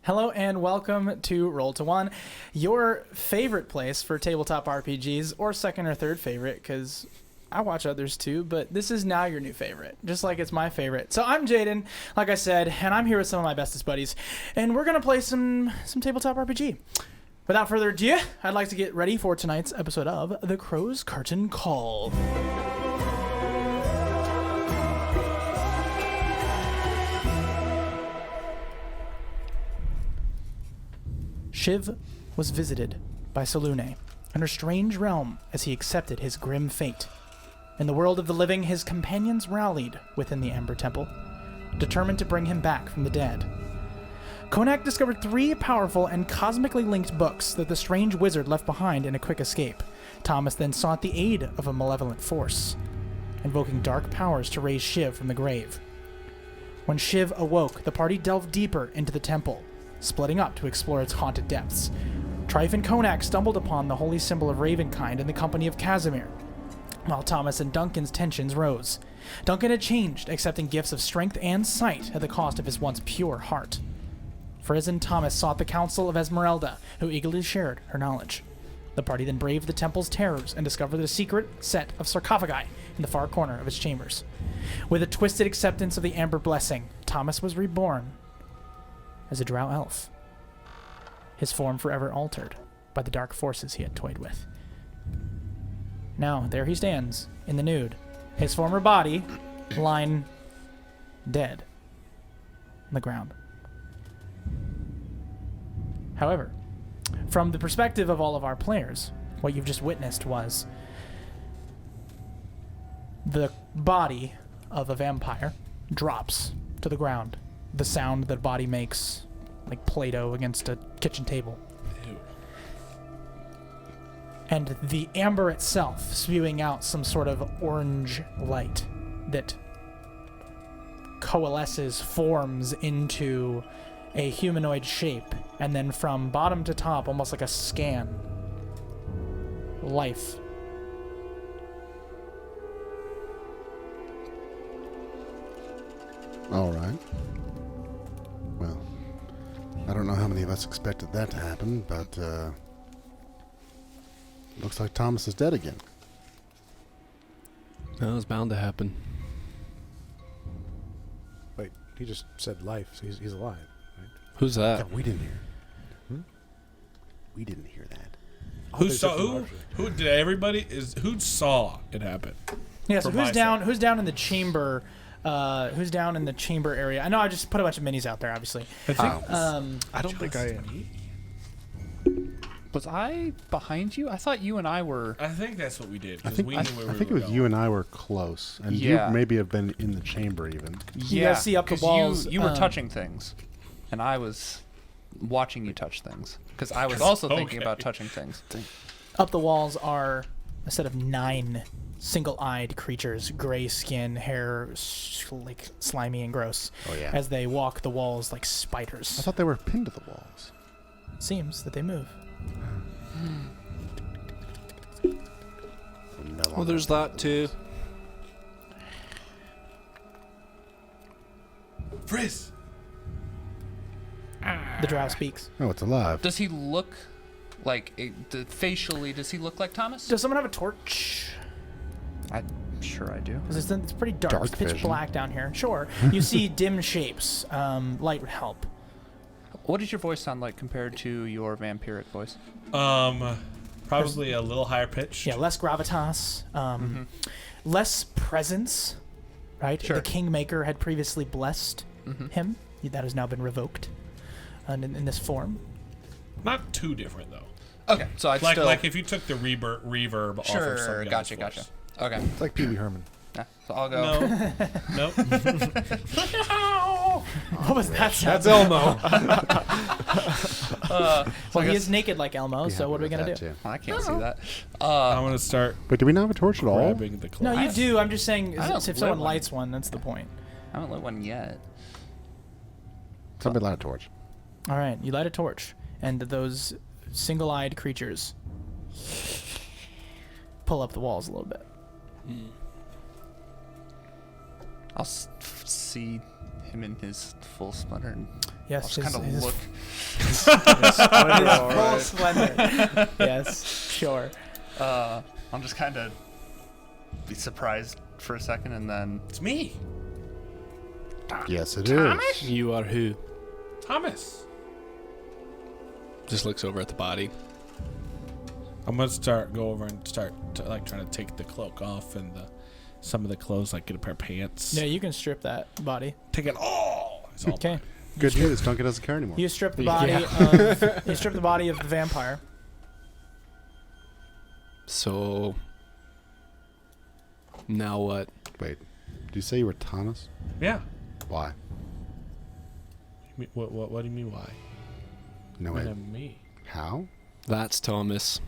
Hello and welcome to Roll to One, your favorite place for tabletop RPGs, or second or third favorite, because I watch others too, but this is now your new favorite, just like it's my favorite. So I'm Jaden, like I said, and I'm here with some of my bestest buddies, and we're going to play some tabletop RPG. Without further ado, I'd like to get ready for tonight's episode of The Crow's Curtain Call. Shiv was visited by Selûne in her strange realm as he accepted his grim fate. In the world of the living, his companions rallied within the Amber Temple, determined to bring him back from the dead. Konak discovered 3 powerful and cosmically linked books that the strange wizard left behind in a quick escape. Thomas then sought the aid of a malevolent force, invoking dark powers to raise Shiv from the grave. When Shiv awoke, the party delved deeper into the temple, splitting up to explore its haunted depths. Trife and Konak stumbled upon the holy symbol of Ravenkind in the company of Casimir, while Thomas and Duncan's tensions rose. Duncan had changed, accepting gifts of strength and sight at the cost of his once pure heart. Friz and Thomas sought the counsel of Esmeralda, who eagerly shared her knowledge. The party then braved the temple's terrors and discovered a secret set of sarcophagi in the far corner of its chambers. With a twisted acceptance of the Amber Blessing, Thomas was reborn as a drow elf, his form forever altered by the dark forces he had toyed with. Now, there he stands, in the nude, his former body lying dead on the ground. However, from the perspective of all of our players, what you've just witnessed was the body of a vampire drops to the ground. The sound that body makes, like Play-Doh against a kitchen table. Ew. And the amber itself spewing out some sort of orange light that coalesces, forms into a humanoid shape, and then from bottom to top, almost like a scan, life. All right. Well, I don't know how many of us expected that to happen, but looks like Thomas is dead again. That was bound to happen. Wait, he just said life, so he's alive, right? Who's Yeah, that? we didn't hear. We didn't hear that. Who saw Who did everybody who saw it happen? Yeah, so For my sake. who's down in the chamber? Who's down in the chamber area? I know I just put a bunch of minis out there, obviously. I think I don't think I am. Was I behind you? I thought you and I were... I think that's what we did I because think we knew where I we think were it was going. you and I were close, and Yeah. you maybe have been in the chamber even. You guys see up the 'cause walls, You were touching things, and I was watching you touch things. Because I was also thinking Okay. about touching things. Up the walls are a set of 9 single-eyed creatures, gray skin, hair like slimy and gross. Oh yeah. As they walk the walls like I spiders. thought they were pinned to the walls. Seems that they move. Well, there's that too. Frizz. The drow speaks. Oh, it's alive. Does he look like... facially, does he look like Thomas? Does someone have a torch? I'm sure I do. Because it's pretty dark. Dark It's pitch vision. black down here. Sure. You see dim shapes. Light would help. What does your voice sound like compared to your vampiric voice? Probably a little higher pitched. Yeah, less gravitas. Less presence. Right? Sure. The Kingmaker had previously blessed him. That has now been revoked. In this form. Not too different though. Okay, so I'd Like still... like if you took the reverb off of some Sure, guy's gotcha. voice. Okay, It's like Pee Wee Herman. yeah, so I'll go... No. Nope. What was that sound? That's Elmo. Well, he is naked like Elmo, Be so what are we happy going with to do? that, too. I can't see that. I'm gonna start Wait, do we not have a torch at all? grabbing the cloth. No, you do. I'm just saying I don't if someone lit one. lights one, that's the point. I haven't lit one yet. Somebody light a torch. All right, you light a torch, and those single-eyed creatures pull up the walls a little bit. I'll see him in his full splendor and Yes, I'll just kind of his look. Full splendor. Yes, sure. I'll just kind of be surprised for a second and then. It's me, Yes, it is. You are who? Thomas. Just looks over at the body. I'm gonna go over and start trying to take the cloak off and some of the clothes, like get a pair of pants. Yeah, you can strip that body. Take it all. It's all Okay. Good news. Duncan doesn't care anymore. You strip the body. You strip the body of the vampire. So now what? Wait, did you say you were Thomas? Yeah. Why? What do you mean why? No Why way. not me? How? That's Thomas.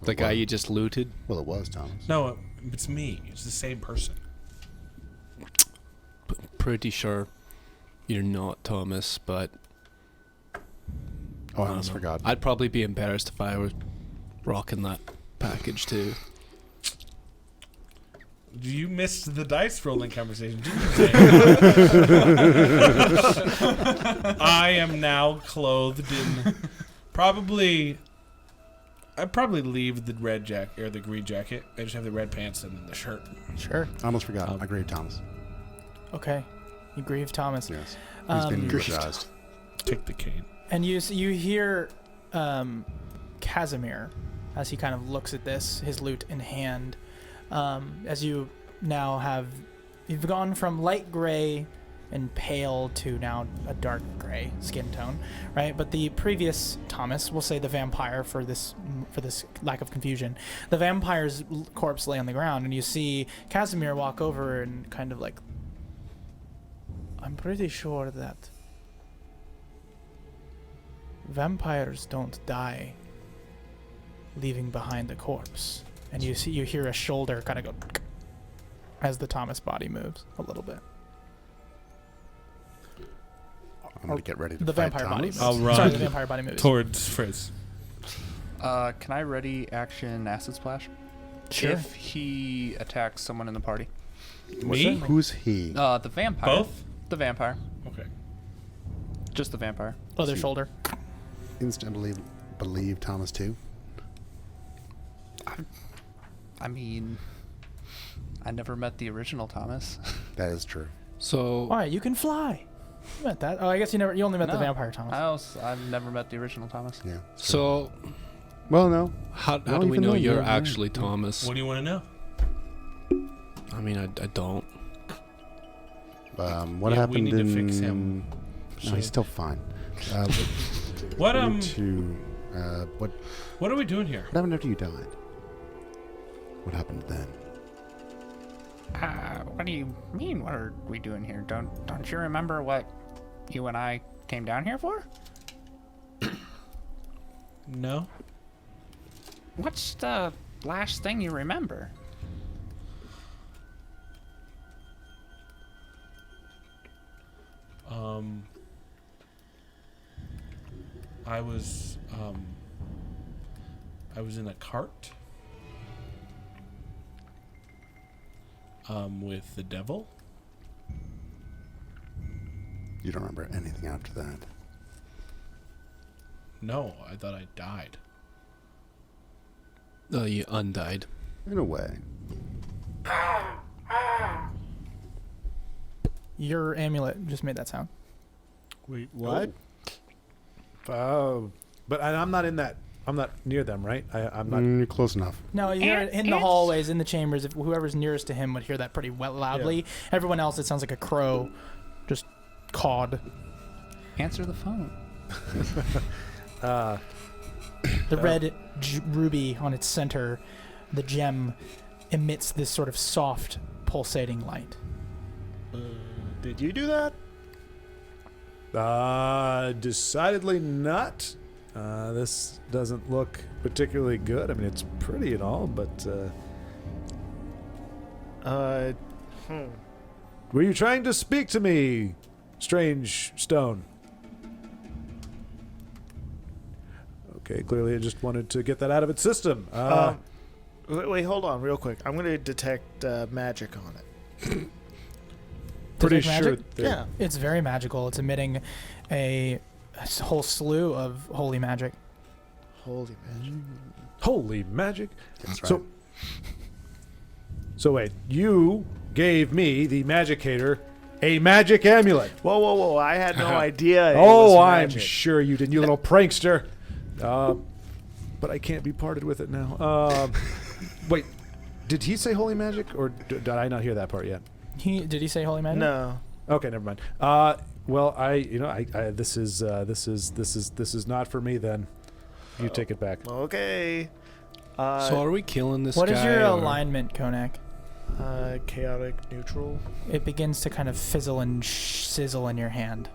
The guy Well- you just looted. Well, it was Thomas. No, it's me. It's the same person. Pretty sure you're not Thomas, but Oh, I don't almost know. forgot. I'd probably be embarrassed if I were rocking that package too. You missed the dice rolling conversation, didn't you? I am now clothed in I'd probably leave the red jacket or the green jacket. I just have the red pants and the shirt. Sure. I almost forgot. I grieved Thomas. Okay. You grieve Thomas. Yes. He's been Grieved. eulogized. Take the cane. And you hear Casimir as he kind of looks at this, his lute in hand. As you now you've gone from light gray and pale to now a dark gray skin tone, right? But the previous Thomas, we'll say the vampire for this lack of confusion, the vampire's corpse lay on the ground, and you see Casimir walk over and kind of like, I'm pretty sure that vampires don't die leaving behind a corpse. And you hear a shoulder kind of go as the Thomas body moves a little bit. I'm going to get ready to The fight vampire body Thomas. moves. I'll run Sorry, the vampire body moves. towards Frizz. Can I ready action acid splash? Sure. If he attacks someone in the party. Me? Who's he? The vampire. Both? The vampire. Okay. Just the vampire. Other shoulder. Instantly believe Thomas too? I mean, I never met the original Thomas. That is true. So All right, you can fly. You met that. Oh, I guess you only met the No. vampire Thomas. I've never met the original Thomas. Yeah. so Well, no. how don't do we even know know you're you're- actually Thomas? What do you want to know? I mean, I don't. What Yeah, we happened need to in... fix him. No, he's still fine. What we need to... what What are we doing here? happened after you died? What happened then? What do you mean? What are we doing here? Don't you remember what you and I came down here for? No. What's the last thing you remember? I was in a cart with the devil. You don't remember anything after that? No, I thought I died. Oh, you undied. In a way. Your amulet just made that sound. Wait, what? But I'm not in that. I'm not near them, right? I'm not. You're close enough. No, you hear it in the It's- hallways, in the chambers. If whoever's nearest to him would hear that pretty well, loudly. Everyone else, it sounds like a crow just cawed. Answer the phone. The red ruby on its center, the gem, emits this sort of soft, pulsating light. Did you do that? Decidedly not. This doesn't look particularly good. I mean, it's pretty and all, but were you trying to speak to me, strange stone? Okay, clearly it just wanted to get that out of its system. Wait, hold on, real quick. I'm going to detect magic on it. Pretty Detect sure. magic? Yeah. It's very magical. It's emitting a a whole slew of holy magic. Holy magic. Holy magic. That's right. So wait, you gave me, the Magicator, a magic amulet. Whoa, whoa, whoa. I had no idea. it Oh, was I'm magic. sure you didn't, you little prankster. But I can't be parted with it now. Wait, did he say holy magic, or did I not hear that part yet? Did he say holy magic? No. Okay, never mind. Well, this is not for me then. You take it back. Okay. So are we killing this What guy? is your or- alignment, Konak? Chaotic neutral. It begins to kind of fizzle and sizzle in your hand.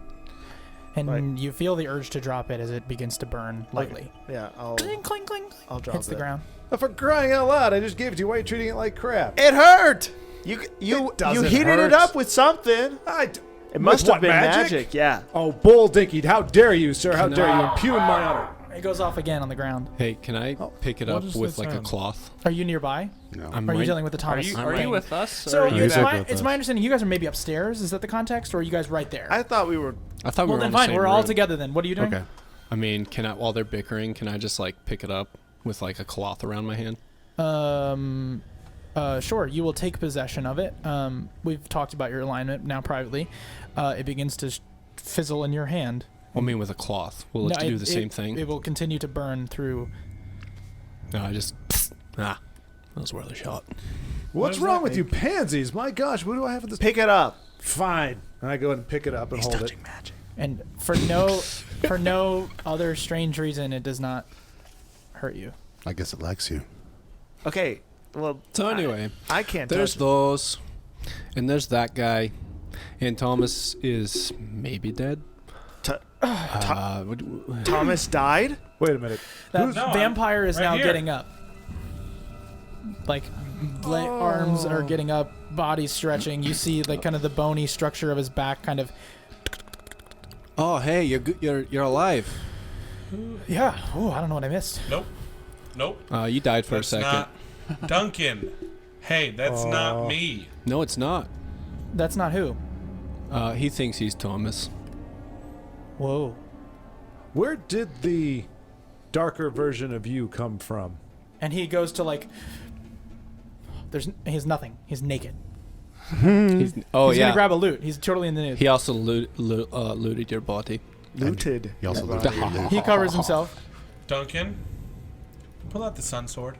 And Like- you feel the urge to drop it as it begins to burn lightly. Yeah, I'll Cling, cling, cling. I'll drop Hits the it. ground. For crying out loud, I just gave it to you. Why are you treating it like crap? It hurt. You It doesn't heated hurt. it up with something. It must have what, been magic? magic. Yeah. Oh, bull dinky. How dare you, sir? How Can dare I- you impugn my honor? It goes off again on the ground. Hey, can I pick it what up does with that like a sound? cloth? Are you nearby? No. I'm Or are you right- dealing with the Are Thomas? you thing? with us? So or are you, He's it's, with my, us. it's my understanding you guys are maybe upstairs. Is that the context, or are you guys right there? I thought we were. I thought we well, were then on the fine. same We're all room. together then. What are you doing? Okay. I mean, while they're bickering, can I just like pick it up with like a cloth around my hand? Sure. You will take possession of it. We've talked about your alignment now privately. It begins to fizzle in your hand. I mean, with a cloth. Will it No, do the same thing? It will continue to burn through. No, I just that was worth a shot. What's does wrong that with you pansies? My gosh, what do I have with this? Pick it up. Fine. And I go ahead and pick it up and hold it. magic. And for no other strange reason, it does not hurt you. I guess it likes you. Okay. Well. So anyway, I can't there's touch it. those, and there's that guy, and Thomas is maybe dead. Thomas died. Wait a minute. That No, vampire is right now here. getting up. Like, arms are getting up, body stretching. You see, like, kind of the bony structure of his back, kind of. Oh, hey, you're alive. Yeah. Oh, I don't know what I missed. Nope. You died for That's a second. not Duncan. Hey, that's not me. No, it's not. That's not who. He thinks he's Thomas. Whoa. Where did the darker version of you come from? And he goes to like. He has nothing. He's naked. He's He's gonna grab a loot. He's totally in the nude. He also looted your body. Looted. He also looked at your loot. He covers himself. Duncan, pull out the sun sword.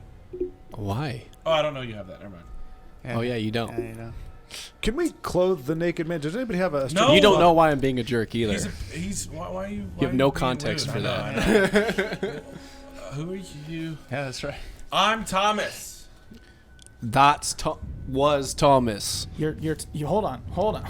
Why? Oh, I don't know you have that. Never mind. Oh yeah, you don't. Yeah, you know. Can we clothe the naked man? Does anybody have a... No. You don't know why I'm being a jerk either. Why are you? You have no context for that. Who are you? Yeah, that's right. I'm Thomas. Was Thomas. You hold on.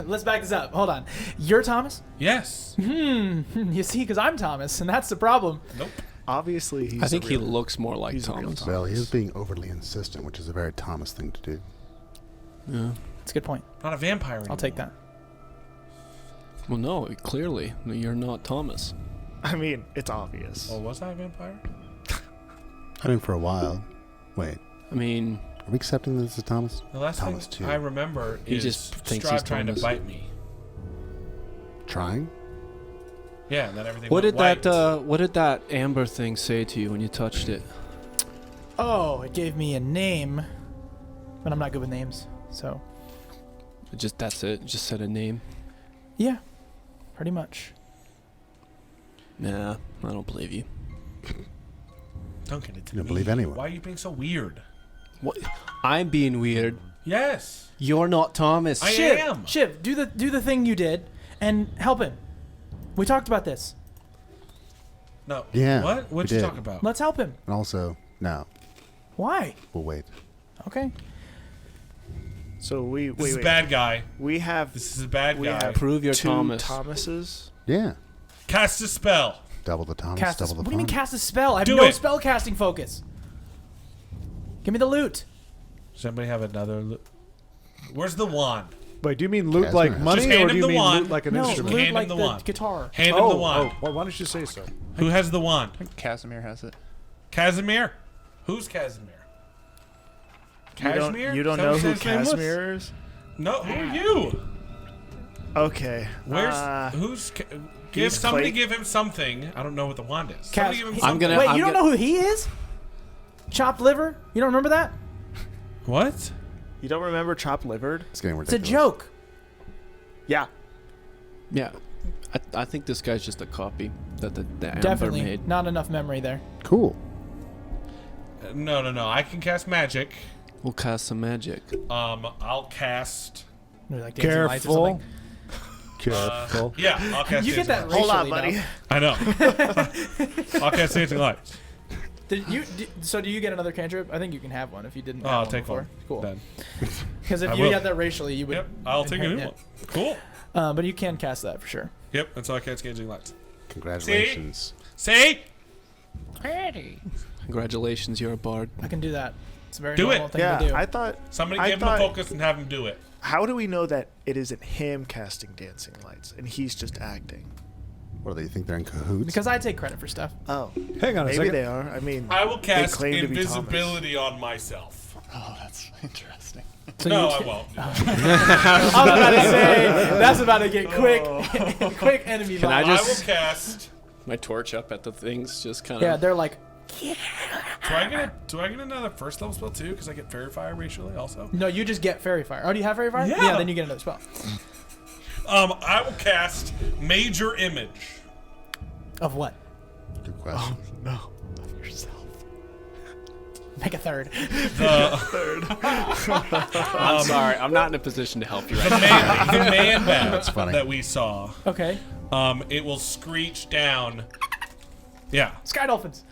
Let's back this up. Hold on. You're Thomas? Yes. You see, because I'm Thomas, and that's the problem. Nope. Obviously, he's. I think a he real- looks more like he's a real Thomas. Thomas. Well, he is being overly insistent, which is a very Thomas thing to do. Yeah. It's a good point. Not a vampire anymore. I'll take that. Well, no, clearly you're not Thomas. I mean, it's obvious. Oh, was I a vampire? I mean, for a while. Wait, I mean, are we accepting this as Thomas? The last Thomas thing too. I remember He is just thinks Straub he's trying to Thomas. bite me. Trying? Yeah, and then everything what went did white. what did that amber thing say to you when you touched it? Oh, it gave me a name, but I'm not good with names. So, That's it. It just said a name. yeah, pretty much. Nah, I don't believe you. Duncan, it's You don't me. believe anyone. Why are you being so weird? What? I'm being weird. Yes. You're not Thomas. I Shiv, am. Shiv, do the thing you did and help him. We talked about this. No. Yeah, What? we What'd you did. talk about? Let's help him. And also, no, Why? we'll wait. Okay. So we This is a wait. bad guy. We have This is a bad We guy. have Prove you're two Thomas. Thomases. Yeah, Cast a spell. double the Thomas, Cast a, double the what do you mean fun. cast a spell? I have Do no it. spell casting focus. Give me the loot. Does anybody have another? Where's the wand? Wait, do you mean loot Casimir like has money, Just hand or do him you the mean wand. loot like an No, instrument? loot Hand him like the the wand. guitar. Hand him the Oh, wand. well, why don't you say so? Who has the wand? I think Casimir has it. Casimir. Who's Casimir? Cashmere? You don't Is that know what who his name was? Casimir is? No. Who are you? Okay. Where's who's? Somebody Clay. give him something. I don't know what the wand is. Kaz, Somebody give him he- something. Wait, I'm you don't gonna- know who he is? Chopped liver? You don't remember that? What? You don't remember chopped livered? It's getting It's a ridiculous. joke. Yeah. Yeah. I think this guy's just a copy that the Amber Definitely made. not enough memory there. Cool. No. I can cast magic. We'll cast some magic. I'll cast. Maybe like dancing lights or something. Careful. Yeah, I'll cast. You get that dancing Hold on, racially, buddy. lights. I know. I'll cast dancing lights. So do you get another cantrip? I think you can have one if you didn't. Oh, have I'll one take before. one. Cool. Then. Because if I you will. got that racially, you would. Yep, I'll take a new inherit one. Cool. it. But you can cast that for sure. Yep, that's all I cast dancing lights. Congratulations. See? Pretty. Congratulations, you're a bard. I can do that. It's a very Do normal it. thing to Yeah, do. I thought. Somebody I give him a thought- focus and have him do it. How do we know that it isn't him casting dancing lights and he's just acting? What do they think they're in cahoots? Because I take credit for stuff. Oh, Hang on a maybe second. they are. I mean, I will cast claim to be invisibility on myself. Oh, that's interesting. So No, you I ta- won't. I was about to say that's about to get quick, quick enemy. Can I violence. I will just- cast. My torch up at the things, just kind of. Yeah, they're like, Do I get another first level spell too? Because I get fairy fire racially also. no, you just get fairy fire. Oh, do you have fairy fire? Yeah. Then you get another spell. I will cast major image. Of what? Good question. no, of yourself. Make a third. I'm sorry, I'm not in a position to help you right The now. man bat That's funny. that we saw. Okay. It will screech down. Yeah, Sky dolphins.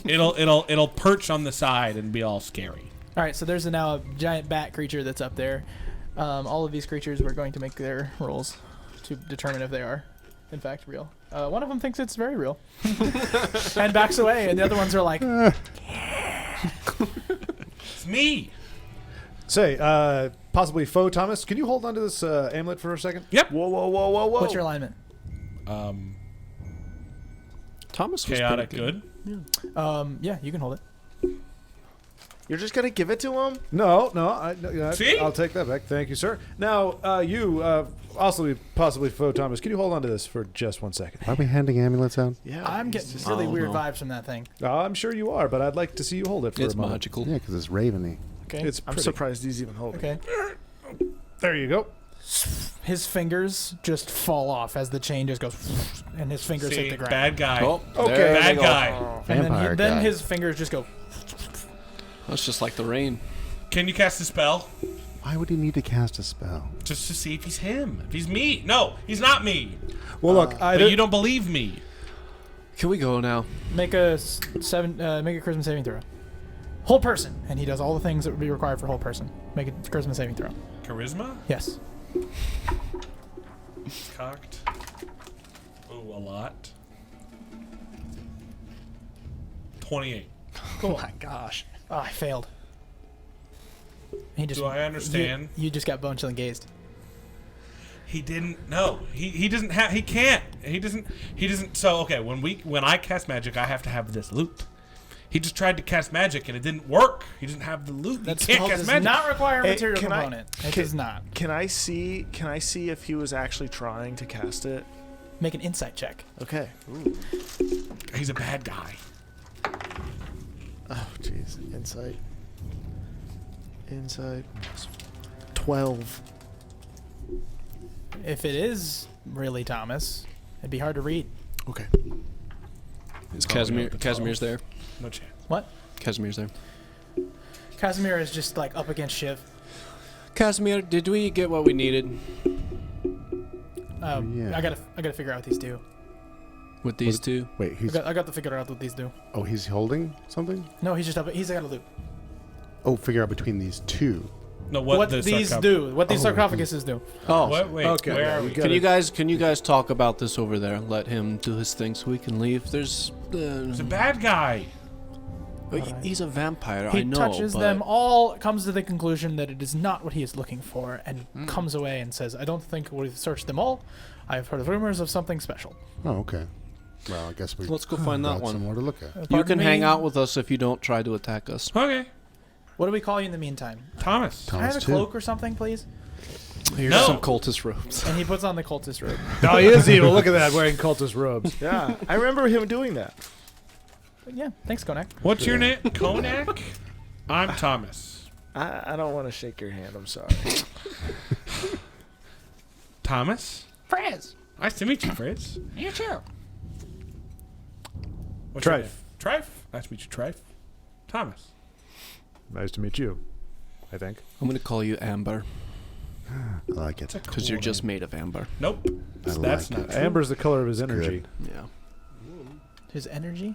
it'll perch on the side and be all scary. All right, so there's now a giant bat creature that's up there. All of these creatures, we're going to make their rolls to determine if they are, in fact, real. One of them thinks it's very real and backs away, and the other ones are like, It's me. Say, possibly Foe Thomas, can you hold on to this amulet for a second? Yep. Whoa, whoa, whoa, whoa, whoa. what's your alignment? Thomas was Chaotic pretty good. Yeah, you can hold it. You're just gonna give it to him? No, See? I'll take that back. Thank you, sir. Now, you, also possibly Foe Thomas, can you hold on to this for just 1 second? Are we handing amulets out? Yeah. I'm he's getting just- really Oh, weird no. vibes from that thing. I'm sure you are, but I'd like to see you hold it for It's a moment. magical. Yeah, because it's raveny. Okay. It's I'm pretty. surprised he's even holding. Okay. There you go. His fingers just fall off as the chain just goes, and his fingers See, hit the ground. bad guy. Oh, Okay. there Bad we go. guy. And Vampire then guy. his fingers just go. That's just like the rain. Can you cast a spell? Why would he need to cast a spell? Just to see if he's him. If he's me. No, he's not me. Well, look, I But you don't believe me. Can we go now? Make a charisma saving throw. Whole person, and he does all the things that would be required for whole person. Make a charisma saving throw. Charisma? Yes. Cocked. Ooh, a lot. 28. Cool. Oh my gosh. Oh, I failed. He just. Do I understand? You just got bone chilling gazed. He didn't. No, he doesn't have. He can't. He doesn't. So okay, when I cast magic, I have to have this loot. He just tried to cast magic and it didn't work. He doesn't have the loot. That He can't spell cast does magic. not require a Hey, material can I- component. It does not. Can I see if he was actually trying to cast it? Make an insight check. Okay. He's a bad guy. Oh, jeez. Insight. 12. If it is really Thomas, it'd be hard to read. Okay. Is Probably Casimir? not the Casimir's there. No chance. What? Casimir's there. Casimir is just like up against Shiv. Casimir, did we get what we needed Yeah. I gotta figure out what these do. with these two? Wait, I got to figure out what these do. oh, he's holding something? No, he's just up. He's got a loop. Oh, figure out between these two. No, What the these sarcoph- do? What these Oh, sarcophaguses do? Oh, What? Wait. Okay, Where yeah, are you we? got Can you guys talk about this over there? Let him do his thing so we can leave. There's. He's a bad guy. He's a vampire. He I know. touches but them all, comes to the conclusion that it is not what he is looking for, and comes away and says, "I don't think we've searched them all. I have heard rumors of something special." Oh, okay. Well, I guess we Let's go find that got one. some more to look at. You Pardon can me? hang out with us if you don't try to attack us. Okay. What do we call you in the meantime? Thomas. Can I have a Thomas, too. cloak or something, please? Here's No. some cultist robes. And he puts on the cultist robe. Oh, he is evil. Look at that, wearing cultist robes. Yeah, I remember him doing that. But yeah, thanks, Konak. What's your name? Konak? I'm Thomas. I don't want to shake your hand. I'm sorry. Thomas? Frizz, Nice to meet you, Fritz. you too. What's your Trife. name? Trife? Nice to meet you, Trife. Thomas. Nice to meet you, I think. I'm going to call you Amber I like it. because you're just made of amber. Nope. I That's like not it. true. Amber's the color of his energy. Yeah. His energy?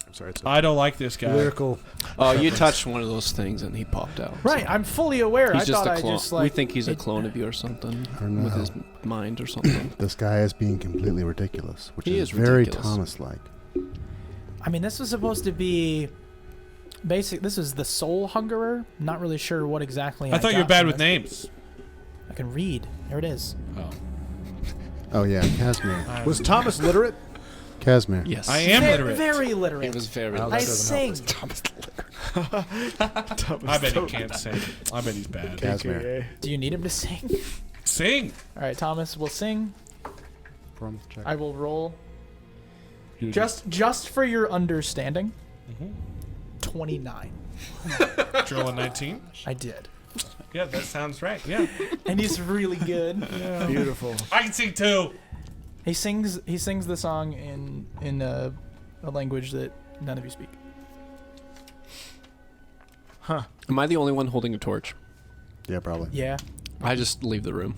I'm sorry, it's a I don't like this guy. lyrical. Oh, you touched one of those things and he popped out. Right, so. I'm fully aware. He's I just thought a clone. I just like. We think he's a it- clone of you or something I don't with know. his mind or something. This guy is being completely ridiculous, which He is is very ridiculous. Thomas-like. I mean, this was supposed to be basic. This is the Soul Hungerer. Not really sure what exactly. I thought you were got bad from with this. names. I can read. There it is. Oh. Oh yeah, Casimir. Was Thomas literate? Casimir. Yes. I am literate. Very literate. He was very. Well, I that doesn't help sing. I bet he can't sing. I bet he's bad. Casimir. AKA. Do you need him to sing? Sing. All right, Thomas will sing. Performance check. I will roll. You Just for your understanding. Mhm. 29. Drill a 19. I did. Yeah, that sounds right. Yeah. And he's really good. Beautiful. I can sing too. He sings the song in a language that none of you speak. Am I the only one holding a torch? Yeah, probably. Yeah. I just leave the room.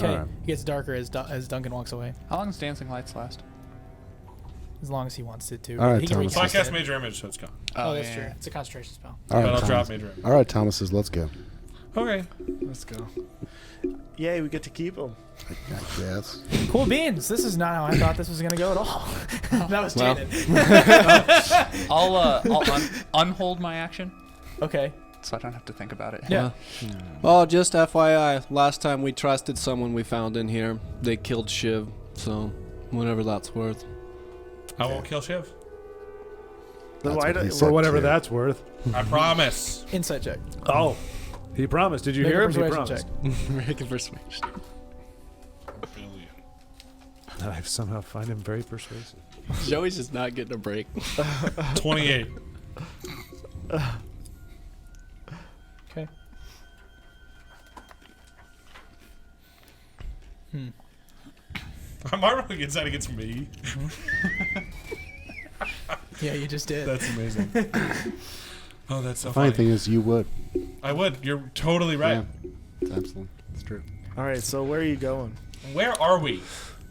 Okay. Alright. It gets darker as Duncan walks away. How long does dancing lights last? As long as he wants it to. All right, He can Thomas. So I recast cast it. major image, so it's gone. Oh, that's true. It's a concentration spell. All But right, I'll drop Thomas. major image. All right, Thomas says, let's go. Okay. Let's go. Yay, we get to keep him. I guess. Cool beans. This is not how I thought this was gonna go at all. That was Well. Jaden. I'll unhold my action, Okay. so I don't have to think about it. Yeah. Well, just FYI, last time we trusted someone we found in here, they killed Shiv. So, whatever that's worth. I won't kill Shiv. Then That's why what he don't- said. For whatever too. that's worth. I promise. Insight check. Oh, he promised. Did you Make hear a him? He persuasion promised. check. Make a persuasion. Billion. I somehow find him very persuasive. Joey's just not getting a break. 28. Okay. Am I rolling inside against me? Yeah, you just did. That's amazing. Oh, that's so The funny funny. thing is, you would. I would. You're totally right. Yeah, it's absolutely. It's true. All right, so where are you going? Where are we?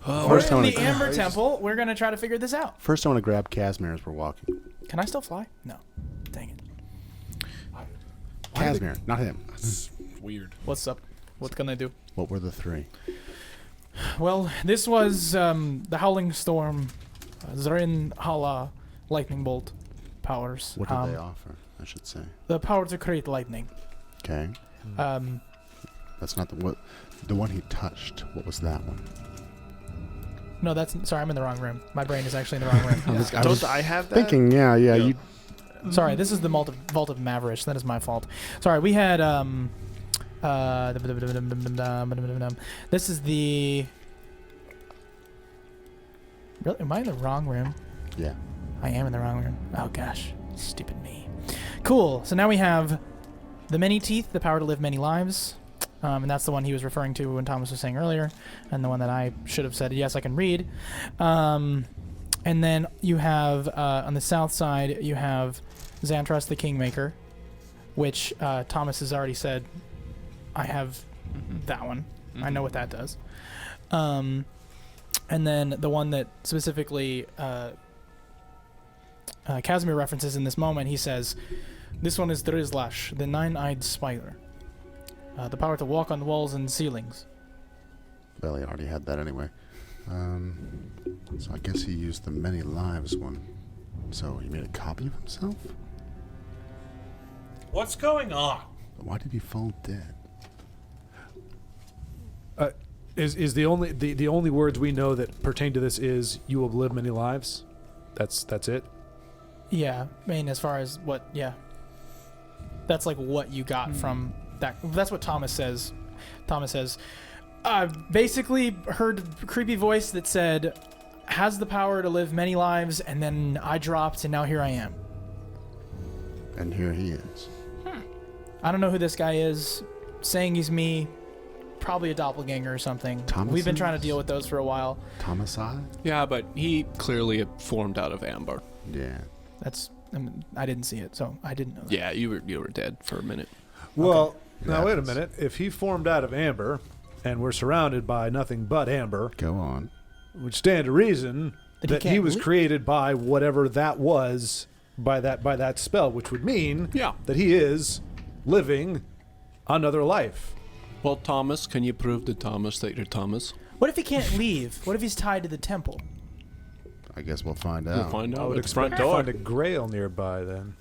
We're First, I in want the to. Amber Temple. We're gonna try to figure this out. First, I want to grab Casimir as we're walking. Can I still fly? No. Dang it. Casimir, not him. That's weird. What's up? What can I do? What were the three? Well, this was the Howling Storm, Zrin Hala lightning bolt powers. What did they offer? I should say. The power to create lightning. Okay, that's not the one he touched. What was that one? No, that's sorry. I'm in the wrong room. My brain is actually in the wrong room. I was Don't I have that? thinking, yeah, you. Sorry, this is the Vault of Maverish. That is my fault. Sorry, we had this is the. Really, am I in the wrong room? Yeah. I am in the wrong room. Oh gosh, stupid me. Cool. So now we have the many teeth, the power to live many lives, and that's the one he was referring to when Thomas was saying earlier, and the one that I should have said yes, I can read. And then you have on the south side you have Xantros the Kingmaker, which Thomas has already said. I have that one. I know what that does. And then the one that specifically Casimir references in this moment, he says, this one is Drizlash, the nine-eyed spider. The power to walk on walls and ceilings. Well, he already had that anyway. So I guess he used the many lives one. So he made a copy of himself? What's going on? Why did he fall dead? Is the only words we know that pertain to this is you will live many lives? That's it? Yeah, I mean, as far as what, yeah. That's like what you got from that. That's what Thomas says. Thomas says, I basically heard a creepy voice that said, has the power to live many lives, and then I dropped, and now here I am. And here he is. I don't know who this guy is. Saying he's me, probably a doppelganger or something. Thomas We've been is? trying to deal with those for a while. Thomas I? Yeah, but he clearly formed out of amber. Yeah. I didn't see it, so I didn't know that. Yeah, you were dead for a minute. Well, now wait a Happens. minute. If he formed out of amber, and we're surrounded by nothing but amber, Go on. would stand to reason That he that he can't was leave? created by whatever that was by that spell, which would mean Yeah. that he is living another life. Well, Thomas, can you prove to Thomas that you're Thomas? What if he can't leave? What if he's tied to the temple? I guess we'll find out. We'll find I out would at the front expect to door. find a grail nearby then.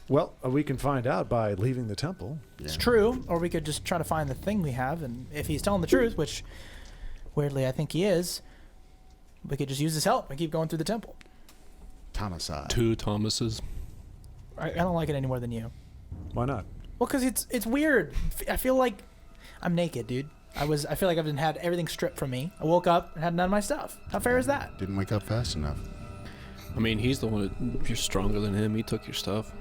Well, we can find out by leaving the temple. It's true, or we could just try to find the thing we have, and if he's telling the truth, which weirdly I think he is, we could just use his help and keep going through the temple. Thomas I. 2 Thomases. I don't like it any more than you. Why not? Well, because it's weird. I feel like I'm naked, dude. I feel like I've had everything stripped from me. I woke up and had none of my stuff. How fair is that? Didn't wake up fast enough. I mean, he's the one you're stronger than him. He took your stuff.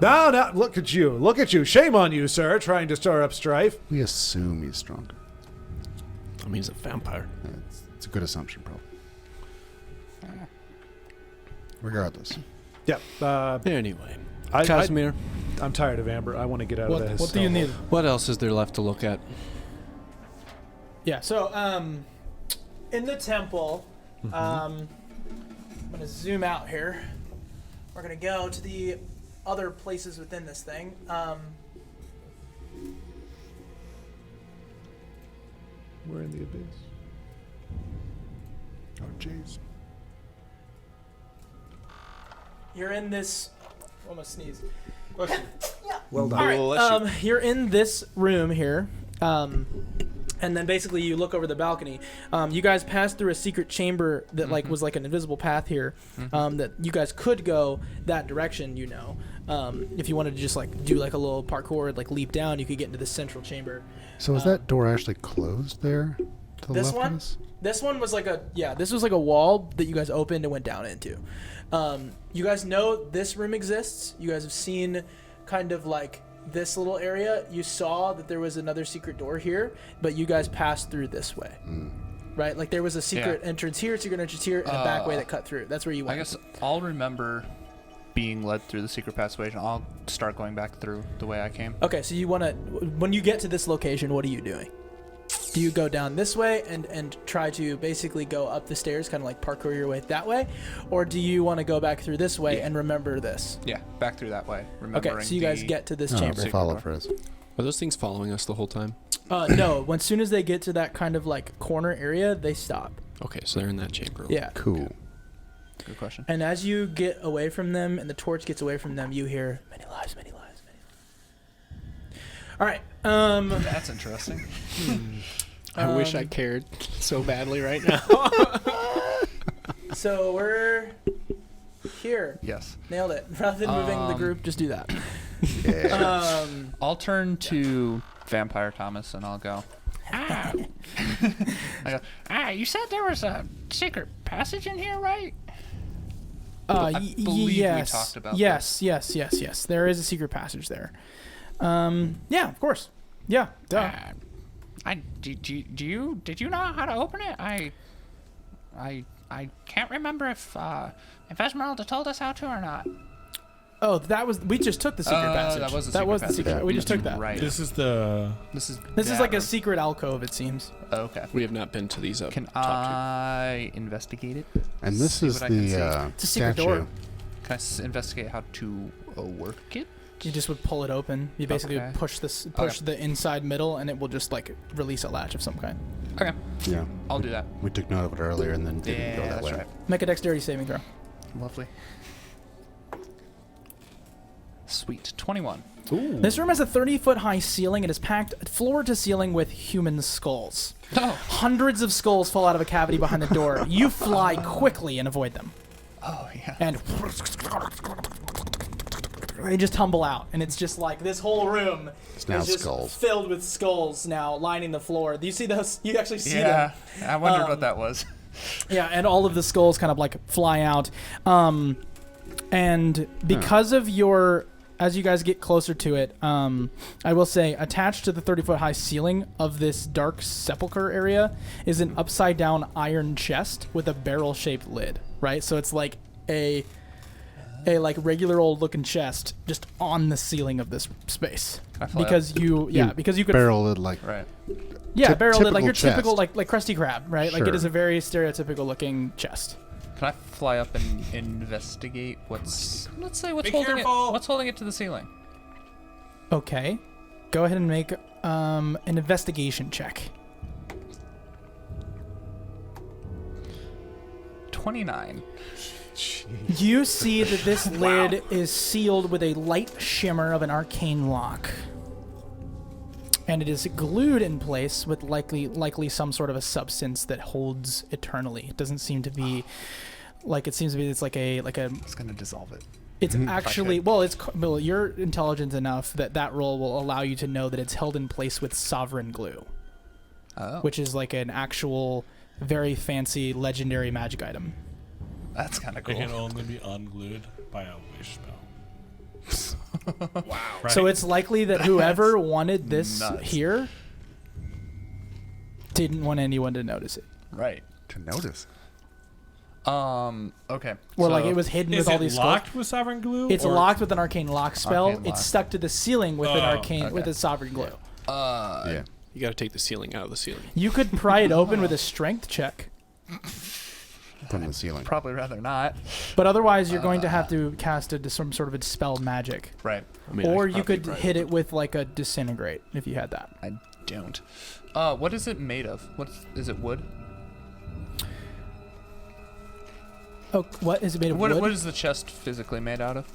No, look at you. Look at you. Shame on you, sir, trying to stir up strife. We assume he's stronger. I mean, he's a vampire. It's a good assumption, probably. Regardless. Yeah. Anyway, I- Casimir, I'm tired of amber. I want to get out of this. What do you need? what else is there left to look at? Yeah, so in the temple, I'm gonna zoom out here. We're gonna go to the other places within this thing. We're in the abyss. Oh, jeez. You're in this. Almost sneezed. Well done. All right, We'll let you're in this room here, and then basically you look over the balcony. You guys passed through a secret chamber that was like an invisible path here, that you guys could go that direction. If you wanted to just do like a little parkour, like leap down, you could get into the central chamber. So is that door actually closed there? To the This left one? of us? This one was this was like a wall that you guys opened and went down into. You guys know this room exists. You guys have seen kind of like this little area. You saw that there was another secret door here, but you guys passed through this way. Right? Like there was a secret entrance here, secret entrance here, and a back way that cut through. That's where you went. I guess I'll remember being led through the secret passageway, and I'll start going back through the way I came. Okay, so you want to, when you get to this location, what are you doing? Do you go down this way and try to basically go up the stairs, kind of like parkour your way that way? Or do you want to go back through this way and remember this? Yeah, back through that way. Okay, so you guys get to this No, chamber. it's follow for us. Are those things following us the whole time? No, as soon as they get to that kind of like corner area, they stop. Okay, so they're in that chamber. Yeah. Cool. Good question. And as you get away from them and the torch gets away from them, you hear, many lives, many lives, many lives. All right. That's interesting. I wish I cared so badly right now. So we're here. Yes. Nailed it. Rather than moving the group, just do that. Yeah. I'll turn to Vampire Thomas and I'll go. I go, you said there was a secret passage in here, right? I believe we yes. talked about yes. There is a secret passage there. Yeah, of course. Yeah, duh. Did you know how to open it? I can't remember if Esmeralda told us how to or not. Oh, we just took the secret passage. that was the that secret was the passage. secret. We just took that. Right. This is the. This is Like a secret alcove, it seems. Okay. We have not been to these up. Can top I investigate it? And this See is what I can see. the It's a secret statue. door. Can I investigate how to work it? You just would pull it open. You basically Okay. push the inside middle, and it will just like release a latch of some kind. Okay. Yeah. I'll do that. We took note of it earlier and then didn't go that that's way. right. Make a dexterity saving throw. Lovely. Sweet. 21. This room has a 30-foot high ceiling and is packed floor to ceiling with human skulls. Oh. Hundreds of skulls fall out of a cavity behind the door. You fly quickly and avoid them. Oh, yeah. And they just tumble out, and it's just like this whole room It's now is just skulls. filled with skulls now lining the floor. Do you see those? You actually see Yeah, them. I wondered what that was. Yeah, and all of the skulls kind of like fly out. And because of your, as you guys get closer to it, I will say attached to the 30-foot high ceiling of this dark sepulcher area is an upside down iron chest with a barrel shaped lid, right? So it's like a like regular old looking chest just on the ceiling of this space. Because because you could barrel lid like Right. yeah, barrel lid like typical your typical chest. like Krusty Krab, right? Like it Sure. is a very stereotypical looking chest. Can I fly up and investigate what's what's Be holding careful. it? What's holding it to the ceiling? Okay. Go ahead and make an investigation check. 29. You see that this lid is sealed with a light shimmer of an arcane lock. And it is glued in place with likely some sort of a substance that holds eternally. It doesn't seem to be like it seems to be. It's like a. It's gonna dissolve it. It's actually well. You're intelligent enough that roll will allow you to know that it's held in place with sovereign glue, Oh, which is like an actual, very fancy, legendary magic item. that's kind of It cool. can only be unglued by a wish spell. Wow. Right? So it's likely that whoever wanted this nuts. here didn't want anyone to notice it. Right. to notice. Okay. Or so like it was hidden is with all it these locked skulls. with sovereign glue? It's or- locked with an arcane lock spell. Arcane lock. It's stuck to the ceiling with an arcane okay. with a sovereign glue. Yeah. You got to take the ceiling out of the ceiling. You could pry it open with a strength check, From the ceiling. probably rather not. but otherwise you're going to have to cast some sort of a dispel magic. Right. I mean, Or I you could probably hit it with like a disintegrate if you had that. I don't. What is it made of? Is it wood? Oh, what is it made of? What wood? is the chest physically made out of?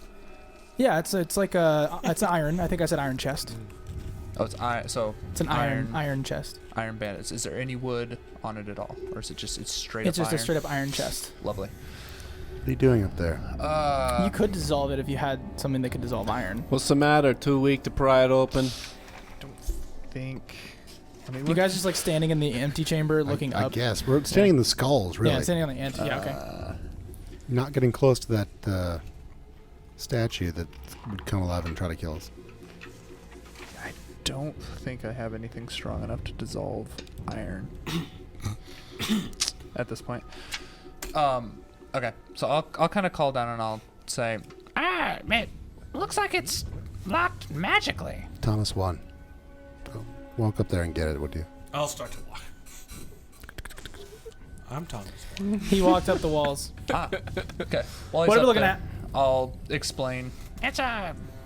Yeah, it's like it's iron. I think I said iron chest. Oh, it's iron. So It's an iron chest. iron bandits. Is there any wood on it at all, or is it just straight It's up just iron? a straight up iron chest. Lovely. What are you doing up there? You could dissolve it if you had something that could dissolve iron. What's the matter? Too weak to pry it open? think. I mean, You guys just like standing in the empty chamber looking I up. guess. We're standing in the skulls, really. Yeah, standing on the empty. Yeah, okay. Not getting close to that statue that would come alive and try to kill us. I don't think I have anything strong enough to dissolve iron at this point. Okay, so I'll kind of call down and I'll say, Man, looks like it's locked magically. Thomas won. So walk up there and get it, would you? I'll start to walk. I'm Thomas. He walked up the walls. okay. While he's What are we up looking there, at? I'll explain. It's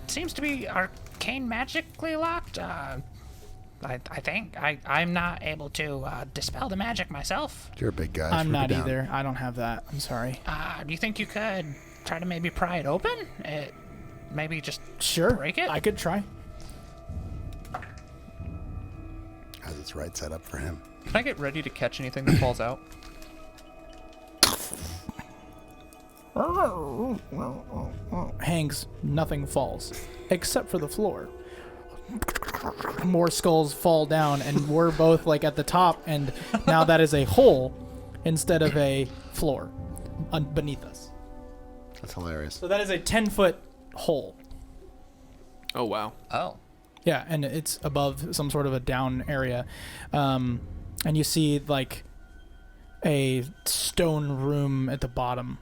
seems to be arcane magically locked. I think I'm not able to dispel the magic myself. You're a big guy. I'm Just not rip it down. either. I don't have that. I'm sorry. Do you think you could try to maybe pry it open? Maybe just Sure. break it? I could try. Has its right set up for him. Can I get ready to catch anything that falls out? Hangs. Nothing falls. Except for the floor. More skulls fall down, and we're both like at the top, and now that is a hole instead of a floor beneath us. That's hilarious. So that is a 10-foot hole. Oh, wow. Oh. Yeah, and it's above some sort of a down area. And you see like a stone room at the bottom.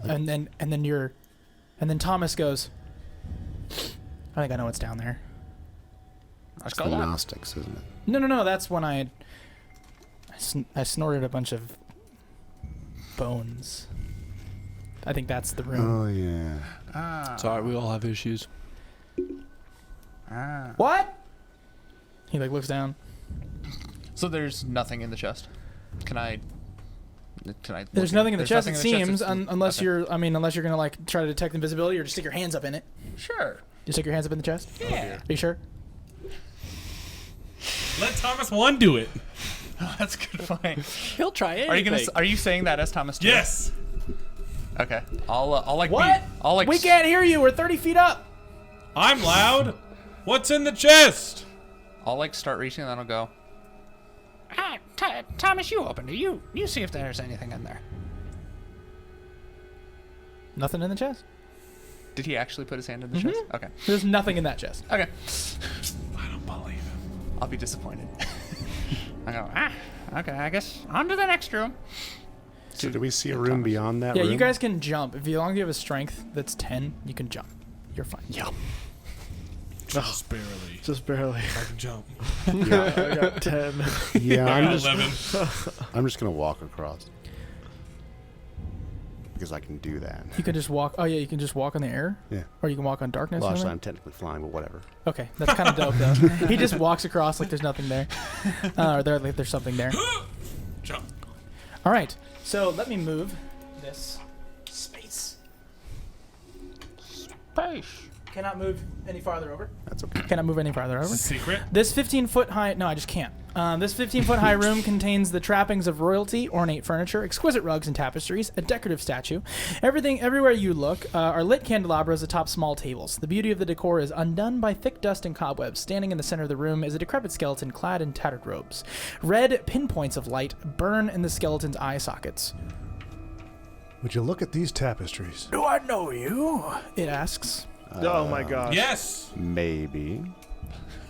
And then Thomas goes, I think I know what's down there. Let's It's go the look. Gnostics, isn't it? No, that's when I snorted a bunch of bones. I think that's the room. Oh, yeah. It's alright, we all have issues. What? He like looks down. So there's nothing in the chest. Can I? There's nothing in the chest, it seems, unless okay. unless you're gonna like try to detect invisibility or just stick your hands up in it. Sure. You stick your hands up in the chest? Yeah. Are you sure? Let Thomas 1 do it. That's a good point. He'll try it. Are you saying that as Thomas? too? Yes. Okay. I'll like What? I'll like We can't hear you. We're 30 feet up. I'm loud. What's in the chest? I'll like start reaching and then I'll go. Thomas, you opened it. You see if there's anything in there. Nothing in the chest. Did he actually put his hand in the chest? Okay. There's nothing in that chest. Okay. I don't believe him. I'll be disappointed. I go, okay, I guess on to the next room. So do we see a room beyond that Yeah, room? you guys can jump. If you long as you have a strength that's 10, you can jump. You're fine. Yeah. Just barely. Just barely. I can jump. I got 10. Yeah, I I'm got just 11. I'm just gonna walk across because I can do that. You can just walk. Oh yeah, you can just walk on the air. Yeah. Or you can walk on darkness. Well, or actually, something? I'm technically flying, but whatever. Okay, that's kind of dope though. He just walks across like there's nothing there, or like there's something there. Jump. All right, so let me move this space. Cannot move any farther over. That's okay. Cannot move any farther over. Secret. This 15-foot high. No, I just can't. This 15-foot high room contains the trappings of royalty, ornate furniture, exquisite rugs and tapestries, a decorative statue. Everywhere you look, are lit candelabras atop small tables. The beauty of the decor is undone by thick dust and cobwebs. Standing in the center of the room is a decrepit skeleton clad in tattered robes. Red pinpoints of light burn in the skeleton's eye sockets. Would you look at these tapestries? Do I know you? It asks. Oh my gosh. Yes. Maybe.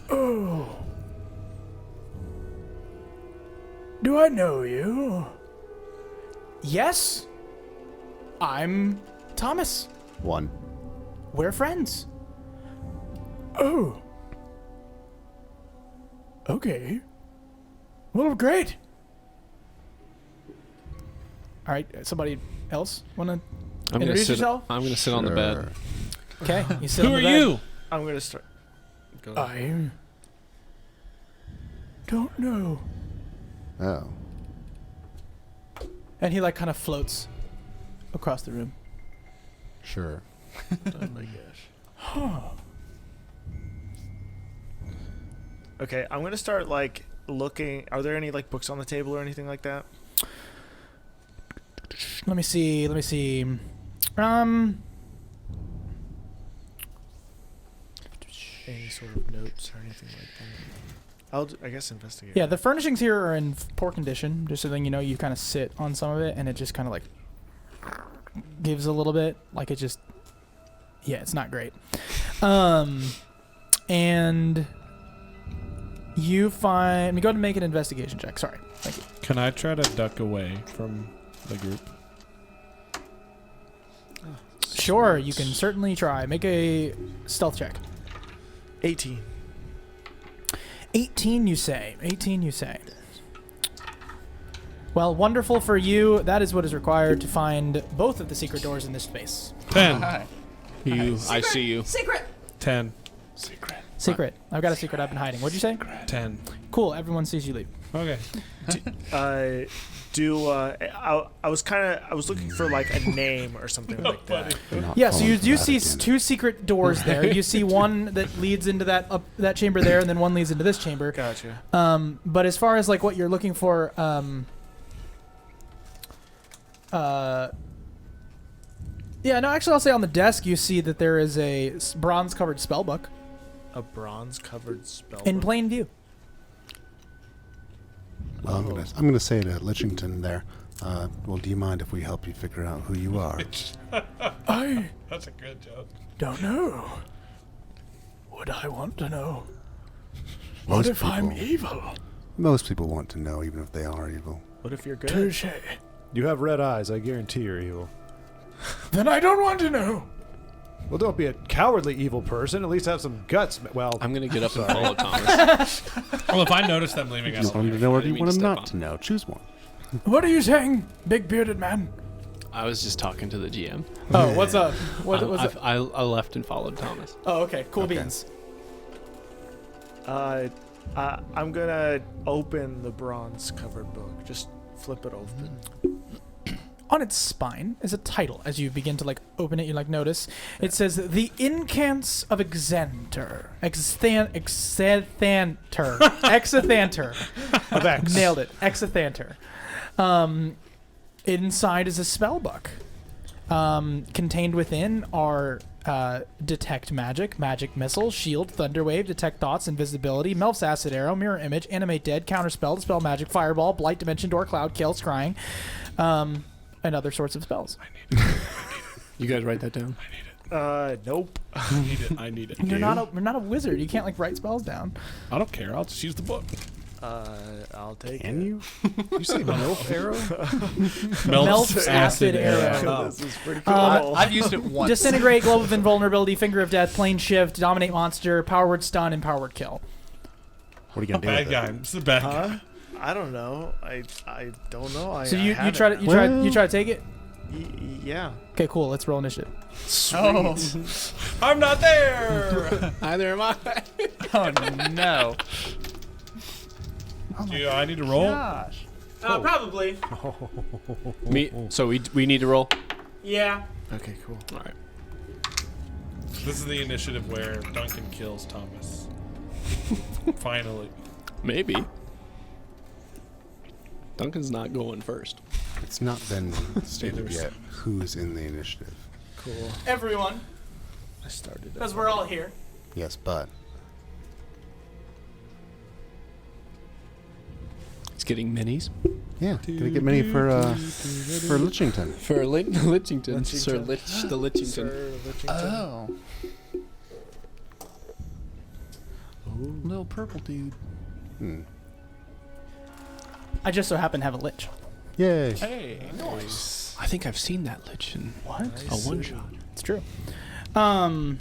Oh. Do I know you? Yes. I'm Thomas. One. We're friends. Oh. Okay. Well, great. All right. Somebody else want to I'm gonna introduce sit. yourself? I'm gonna sit on the bed. Okay. You sit Who on are the bed. you? I'm going to start. Go. I don't know. Oh. And he like kind of floats across the room. Sure. Oh my gosh. Okay, I'm going to start like looking. Are there any like books on the table or anything like that? Let me see. Any sort of notes or anything like that? I guess investigate. Yeah, the furnishings here are in poor condition. Just so then you know, you kind of sit on some of it, and it just kind of like gives a little bit. Like it just, yeah, it's not great. And you find. Let me go ahead and make an investigation check. Sorry, thank you. Can I try to duck away from the group? Sure, you can certainly try. Make a stealth check. 18. 18, you say. 18, you say. Well, wonderful for you. That is what is required to find both of the secret doors in this space. 10. Hi. You. I see you. 10. Secret. I've got a secret I've been hiding. What'd you say? 10. Cool. Everyone sees you leave. Okay. I was looking for like a name or something like that. Not Yeah, so you falling do for see that again. two secret doors there. You see one that leads into that chamber there, and then one leads into this chamber. Gotcha. But as far as like what you're looking for, yeah, no, actually, I'll say on the desk you see that there is a bronze-covered spellbook A bronze-covered spell. in plain view. Well, I'm gonna say to Litchington there. Well, do you mind if we help you figure out who you are? I That's a good joke. don't know. Would I want to know? What Most if I'm people- evil? Most people want to know, even if they are evil. What if you're good? Touche. You have red eyes. I guarantee you're evil. Then I don't want to know. Well, don't be a cowardly evil person. At least have some guts. Well, I'm gonna get up and follow Thomas. Well, if I notice them leaving, I You don't want leave. to know or I do you didn't mean want to them step not to know? Choose one. What are you saying, big bearded man? I was just talking to the GM. Oh, what's up? What was it? I left and followed Thomas. Oh, okay. Cool Okay. beans. I'm gonna open the bronze-covered book. Just flip it open. On its spine is a title. As you begin to like open it, you like notice it says "The Incants of Exanther." Exathanter. of X. Nailed it. Exathanter. Inside is a spell book, Contained within are detect magic, magic missile, shield, thunderwave, detect thoughts, invisibility, Melf's acid arrow, mirror image, animate dead, counterspell, dispel magic, fireball, blight, dimension door, cloud, kill, scrying, and other sorts of spells. You guys write that down? Nope. I need it. You're not a wizard. You can't like write spells down. I don't care. I'll just use the book. I'll take Can it. you? You say MILF arrow? Melf's acid arrow. Oh, this is pretty cool. I've used it once. Disintegrate, globe of invulnerability, finger of death, plane shift, dominate monster, power word stun, and power word kill. What are you gonna do? Bad with guy. it? This is a bad guy. I don't know. I don't know. So I you haven't. try to take it? Yeah. Okay, cool. Let's roll initiative. Oh. I'm not there. Either am I. Oh no. I need to roll. Gosh. Probably. Me. So we need to roll. Yeah. Okay, cool. All right. This is the initiative where Duncan kills Thomas. Finally. Maybe. Duncan's not going first. It's not been stated yet who's in the initiative. Cool. Everyone, I started it. because we're all here. Yes, but He's getting minis. yeah, gonna get many for Litchington. For Litchington. Litchington. Sir Lich the Litchington. Sir Litchington. Oh. Little purple dude. Hmm. I just so happen to have a lich. Yay! Hey, nice. I think I've seen that Lich in What? a one shot. It's true. Gotta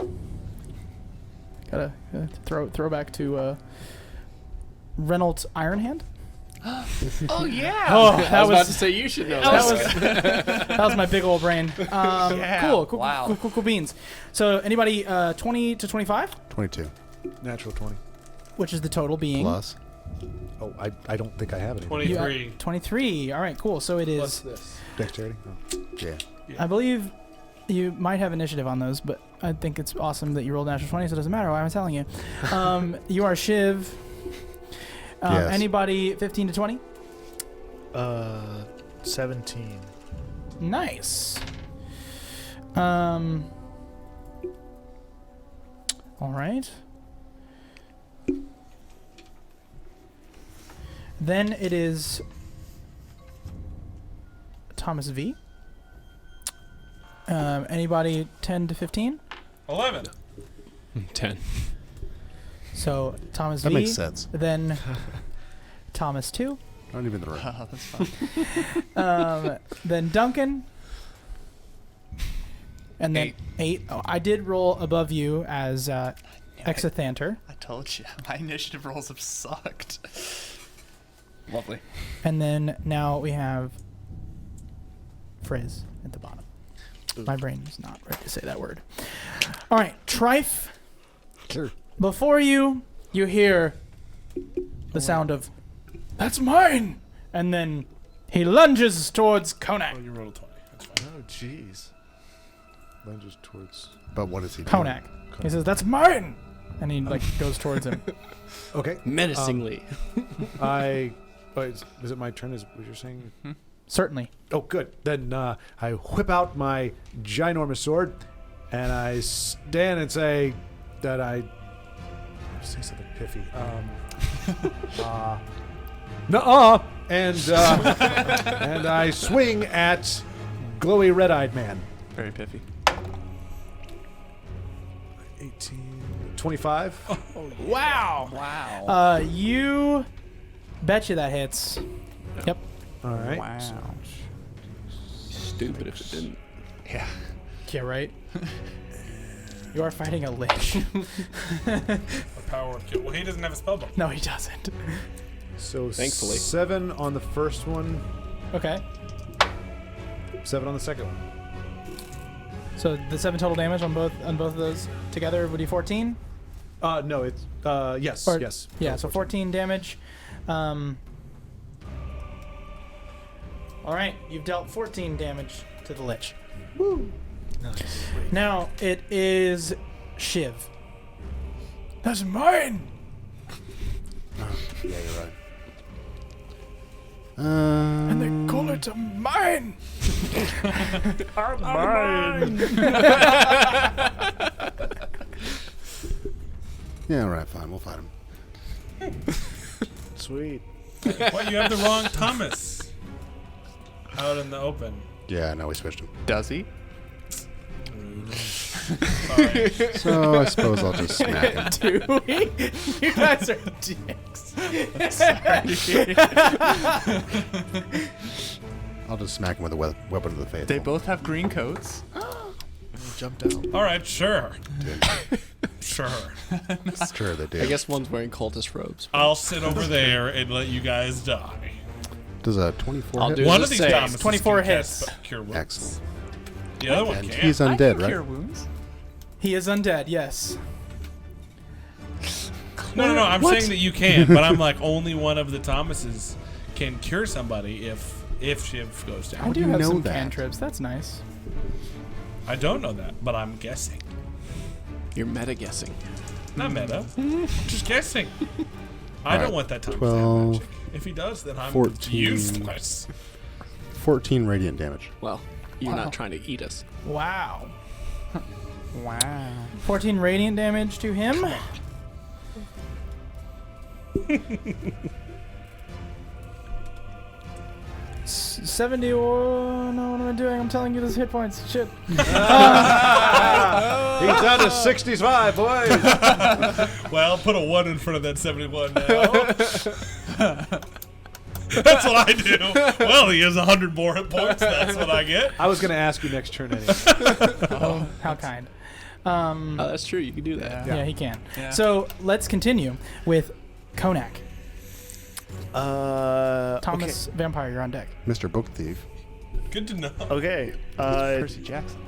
throw back to Reynolds Iron Hand. Oh yeah. Oh, I that was about was to say you should know that was my big old brain. Yeah, Cool, wow. cool beans. So anybody 20 to 25, 22 Natural 20. which is the total being plus. Oh, I don't think I have any. 23. 23. All right, cool. So it Plus is. this. Dexterity? Oh. Yeah. I believe you might have initiative on those, but I think it's awesome that you rolled natural 20, so it doesn't matter why I'm telling you. You are Shiv. Yes. Anybody 15 to 20? 17. Nice. All right. Then it is Thomas V. Anybody 10 to 15? 11. 10. So Thomas That V. makes sense. Then Thomas 2. Not even the right. Oh, that's fun. Then Duncan. And then 8. Oh, I did roll above you as Exothanter. I told you, my initiative rolls have sucked. Lovely. And then now we have Frizz at the bottom. My brain is not ready to say that word. All right, Trife. Sure. Before you hear the sound of, "That's mine!" And then he lunges towards Oh, Konak. you rolled a 20. That's fine. Oh, jeez. Lunges towards. But what is he doing? Konak. He says, "That's mine!" And he goes towards him. Okay. Menacingly. Is it my turn? Is what you're saying? Certainly. Oh, good. Then I whip out my ginormous sword, and I stand and say that I say something piffy. Nuh-uh. And and I swing at glowy red-eyed man. Very piffy. 18, 25. Wow. Wow. You betcha that hits. Yep. All right. Wow. So Stupid if it didn't. yeah. Yeah, right. You are fighting a lich. A power kill. Well, he doesn't have a spell book. No, he doesn't. So Thankfully. 7 on the first one, Okay. 7 on the second one. So the 7 total damage on both of those together would be 14. No, it's yes, Or- yes. Yeah, so 14 damage. All right, you've dealt 14 damage to the lich. Woo. Now it is Shiv. That's mine. Yeah, you're right. And they call it a mine. Yeah, all right, fine. We'll fight him. Sweet. What, you have the wrong Thomas out in the open. Yeah, no, we switched him. Does he? Sorry. So I suppose I'll just smack him. Do we? You guys are dicks. I'll just smack him with a weapon of the faithful. They both have green coats. Jumped out. All right, sure. Sure. Sure, they do. I guess one's wearing cultist robes. I'll sit over there and let you guys die. Does a 24 I'll hit? do One the of these same. Thomases 24 can cast hits. Cure wounds. Excellent. The other one And can't. he's I undead, can cure right? wounds. He is undead, yes. No. I'm saying that you can, but I'm like only one of the Thomases can cure somebody if Shiv goes I down. do you have know some that? cantrips. That's nice. I don't know that, but I'm guessing. You're meta guessing. Not meta. Just guessing. I don't want that Thomas to have 12, magic. If he does, then I'm 14. useless. 14 radiant damage. Well, you're not trying to eat us. Wow. Wow. 14 radiant damage to him. 70 or no, what am I doing? I'm telling you this hit points. Shit. He's down to 65, boys. Well, put a 1 in front of that 71 now. That's what I do. Well, he has 100 more hit points. That's what I get. I was going to ask you next turn anyway. Oh, how kind. Oh, that's true. You can do that. Yeah, he can. Yeah. So let's continue with Konak. Thomas Vampire, you're on deck. Mr. Book Thief. Good to know. Okay. Percy Jackson.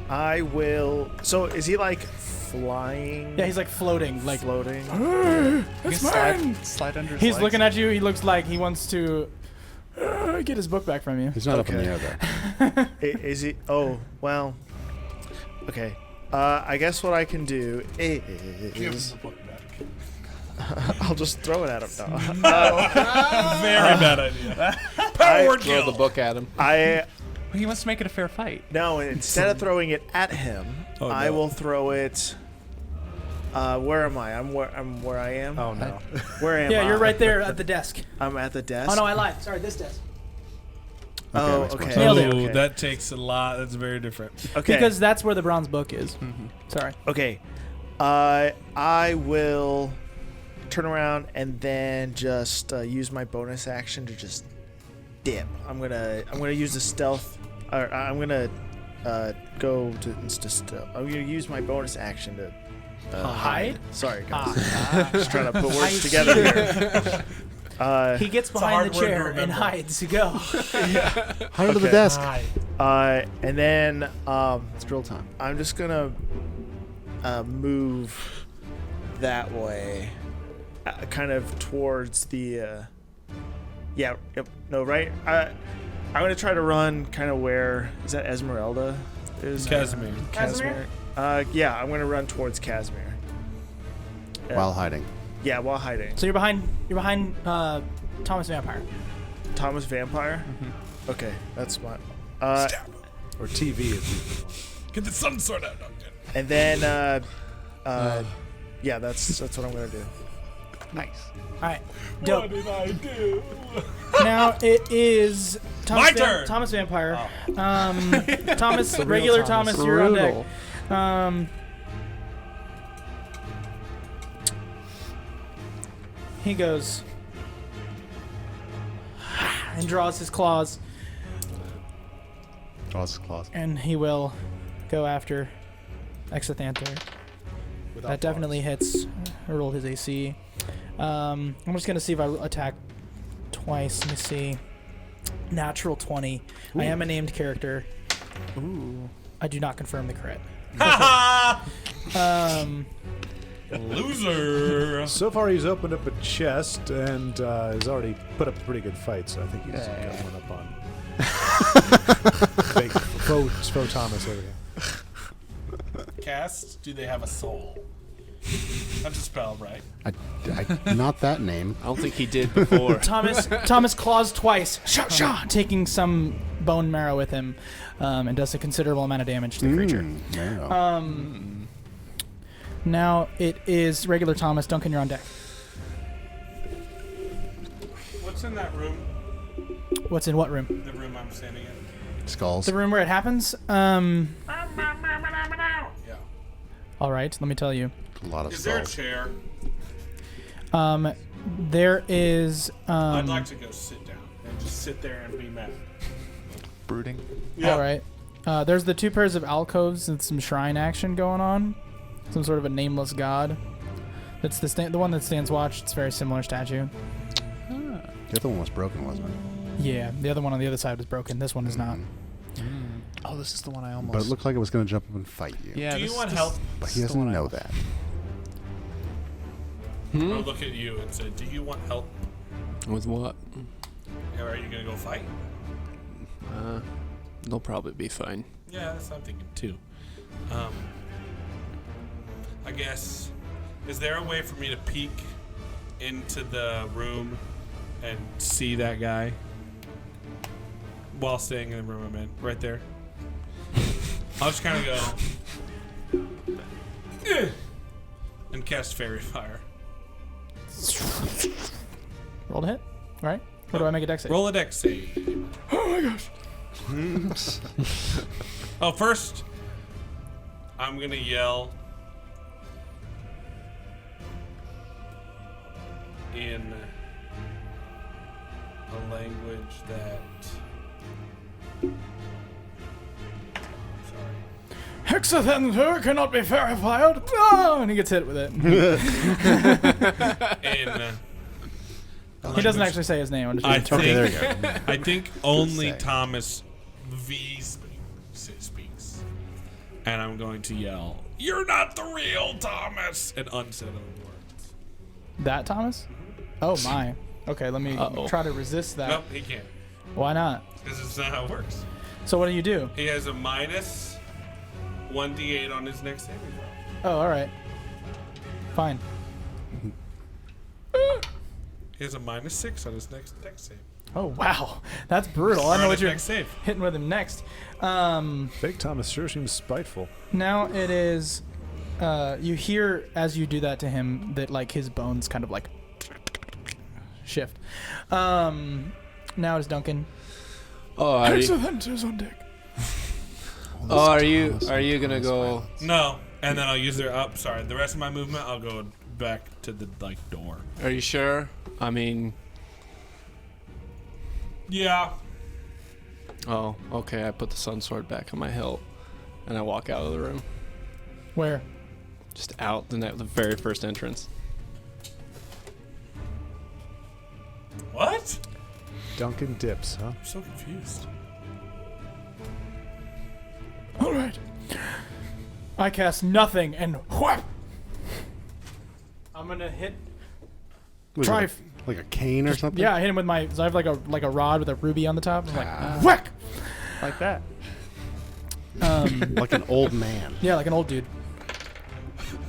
I will. So is he like flying? Yeah, he's like floating, like floating. It's mine. Slide under his He's legs. looking at you. He looks like he wants to get his book back from you. He's not up in the Okay. air, though. Is he? Oh, well. Okay. I guess what I can do is I'll just throw it at him. No. Very bad idea. Power Throw the kill. book at him. He wants to make it a fair fight. No, instead of throwing it at him, Oh, I no. will throw it. Where am I? I'm where I am. Oh, no. Where am I? Yeah, you're right there at the desk. I'm at the desk. Oh no, I lied. Sorry, this desk. Oh, makes more okay. sense. Nailed it. Oh, Okay. that takes a lot. That's very different. Okay. Because that's where the bronze book is. Sorry. Okay. I will turn around and then just use my bonus action to just dip. I'm gonna use the stealth. Or I'm gonna go to stealth. I'm gonna use my bonus action to Hide? Sorry, guys. Just trying to put words together here. He gets a behind hard the word to chair and remember. hides to go. Hide under the Okay. desk. And then It's drill time. I'm just gonna move that way, kind of towards the. Yeah. Yep. No. Right. I'm gonna try to run kind of where is that Esmeralda? Is Casimir. Casimir. Yeah. I'm gonna run towards Casimir. While hiding. Yeah, while hiding. So you're behind Thomas Vampire. Thomas Vampire. Okay, that's fine. Or TV. If Get the sun sword out. No, good. And then yeah, that's what I'm gonna do. Nice. All right. Dope. What did I do? Now it is Thomas, My turn. Thomas Vampire. Thomas, regular Thomas, you're on deck. He goes and draws his claws, Draws his claws. and he will go after Exithanther. That definitely hits. I rolled his AC. I'm just gonna see if I attack twice. Let me see. Natural 20. I am a named character. Ooh. I do not confirm the crit. Loser. So far, he's opened up a chest and has already put up a pretty good fight. So I think he's got one up on fake faux Thomas over here. Cast, do they have a soul? That's a spell, right? Not that name. I don't think he did before. Thomas claws twice, taking some bone marrow with him, and does a considerable amount of damage to the creature. Marrow. Now it is regular Thomas. Duncan, you're on deck. What's in that room? What's in what room? The room I'm standing in. Skulls. The room where it happens? Yeah. All right, let me tell you. A lot of Is there a skulls. chair? There is... I'd like to go sit down and just sit there and be mad. Brooding. Yeah. All right. There's the 2 pairs of alcoves and some shrine action going on. Some sort of a nameless god. That's the one that stands watch. It's a very similar statue. The other one was broken, wasn't it? Yeah, the other one on the other side was broken. This one is not. Oh, this is the one I almost. But it looked like it was going to jump up and fight you. Yeah. Do you want help? But he doesn't know that. I'll look at you and say, do you want help? With what? Or are you going to go fight? They'll probably be fine. Yeah, that's what I'm thinking too. I guess, is there a way for me to peek into the room and see that guy while staying in the room I'm in? Right there. I'll just kind of go "Ugh," and cast Fairy Fire. Roll to hit. All right. What do I make a dex save? Roll a dex save. Oh my gosh. Oh, first, I'm going to yell in a language that... Hexathenser cannot be verified. Oh, and he gets hit with it. He doesn't actually say his name. I'm just I think only Thomas V speaks. And I'm going to yell, "You're not the real Thomas!" and unsettle words. That Thomas? Oh my. Okay, let me try to resist that. Nope, he can't. Why not? Because it's not how it works. So what do you do? He has a minus 1d8 on his next saving throw. Oh, all right. Fine. He has a minus 6 on his next dex save. Oh wow, that's brutal. I don't know what you're next save. hitting with him next. Fake Thomas sure seems spiteful. Now it is. You hear as you do that to him that like his bones kind of like shift. Now it's Duncan. Oh, are you, Hexavenser's on deck. are you gonna go? No, and then I'll use their up. Sorry, the rest of my movement, I'll go back to the door. Are you sure? I mean, Yeah. oh, okay. I put the sun sword back on my hilt, and I walk out of the room. Where? Just out the very first entrance. What? Duncan dips, huh? I'm so confused. All right. I cast nothing and whap. I'm gonna hit. Was Try. it like a cane or something? Yeah, I hit him with my. So I have like a rod with a ruby on the top. I'm like whack. Like that. Like an old man. Yeah, like an old dude.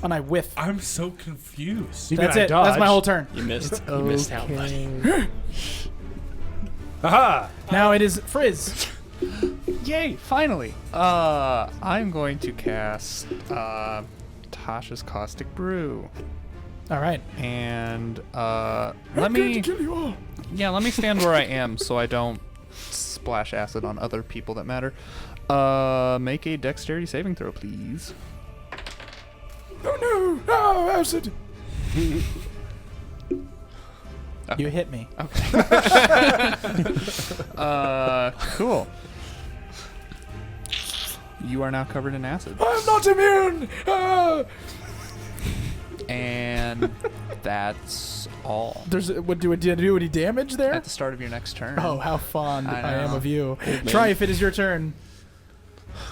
And I whiff. I'm so confused. You That's mean I it. That's my dodged? whole turn. You missed. You missed out, buddy. Aha! Now it is Frizz. Yay! Finally. I'm going to cast Tasha's Caustic Brew, All right. and let me stand where I am so I don't splash acid on other people that matter. Make a dexterity saving throw, please. Oh no! Oh, acid! You hit me. Cool. You are now covered in acid. I'm not immune! And that's all. Did you do any damage there? At the start of your next turn. Oh, how fond I I am know. of you. Try if it is your turn.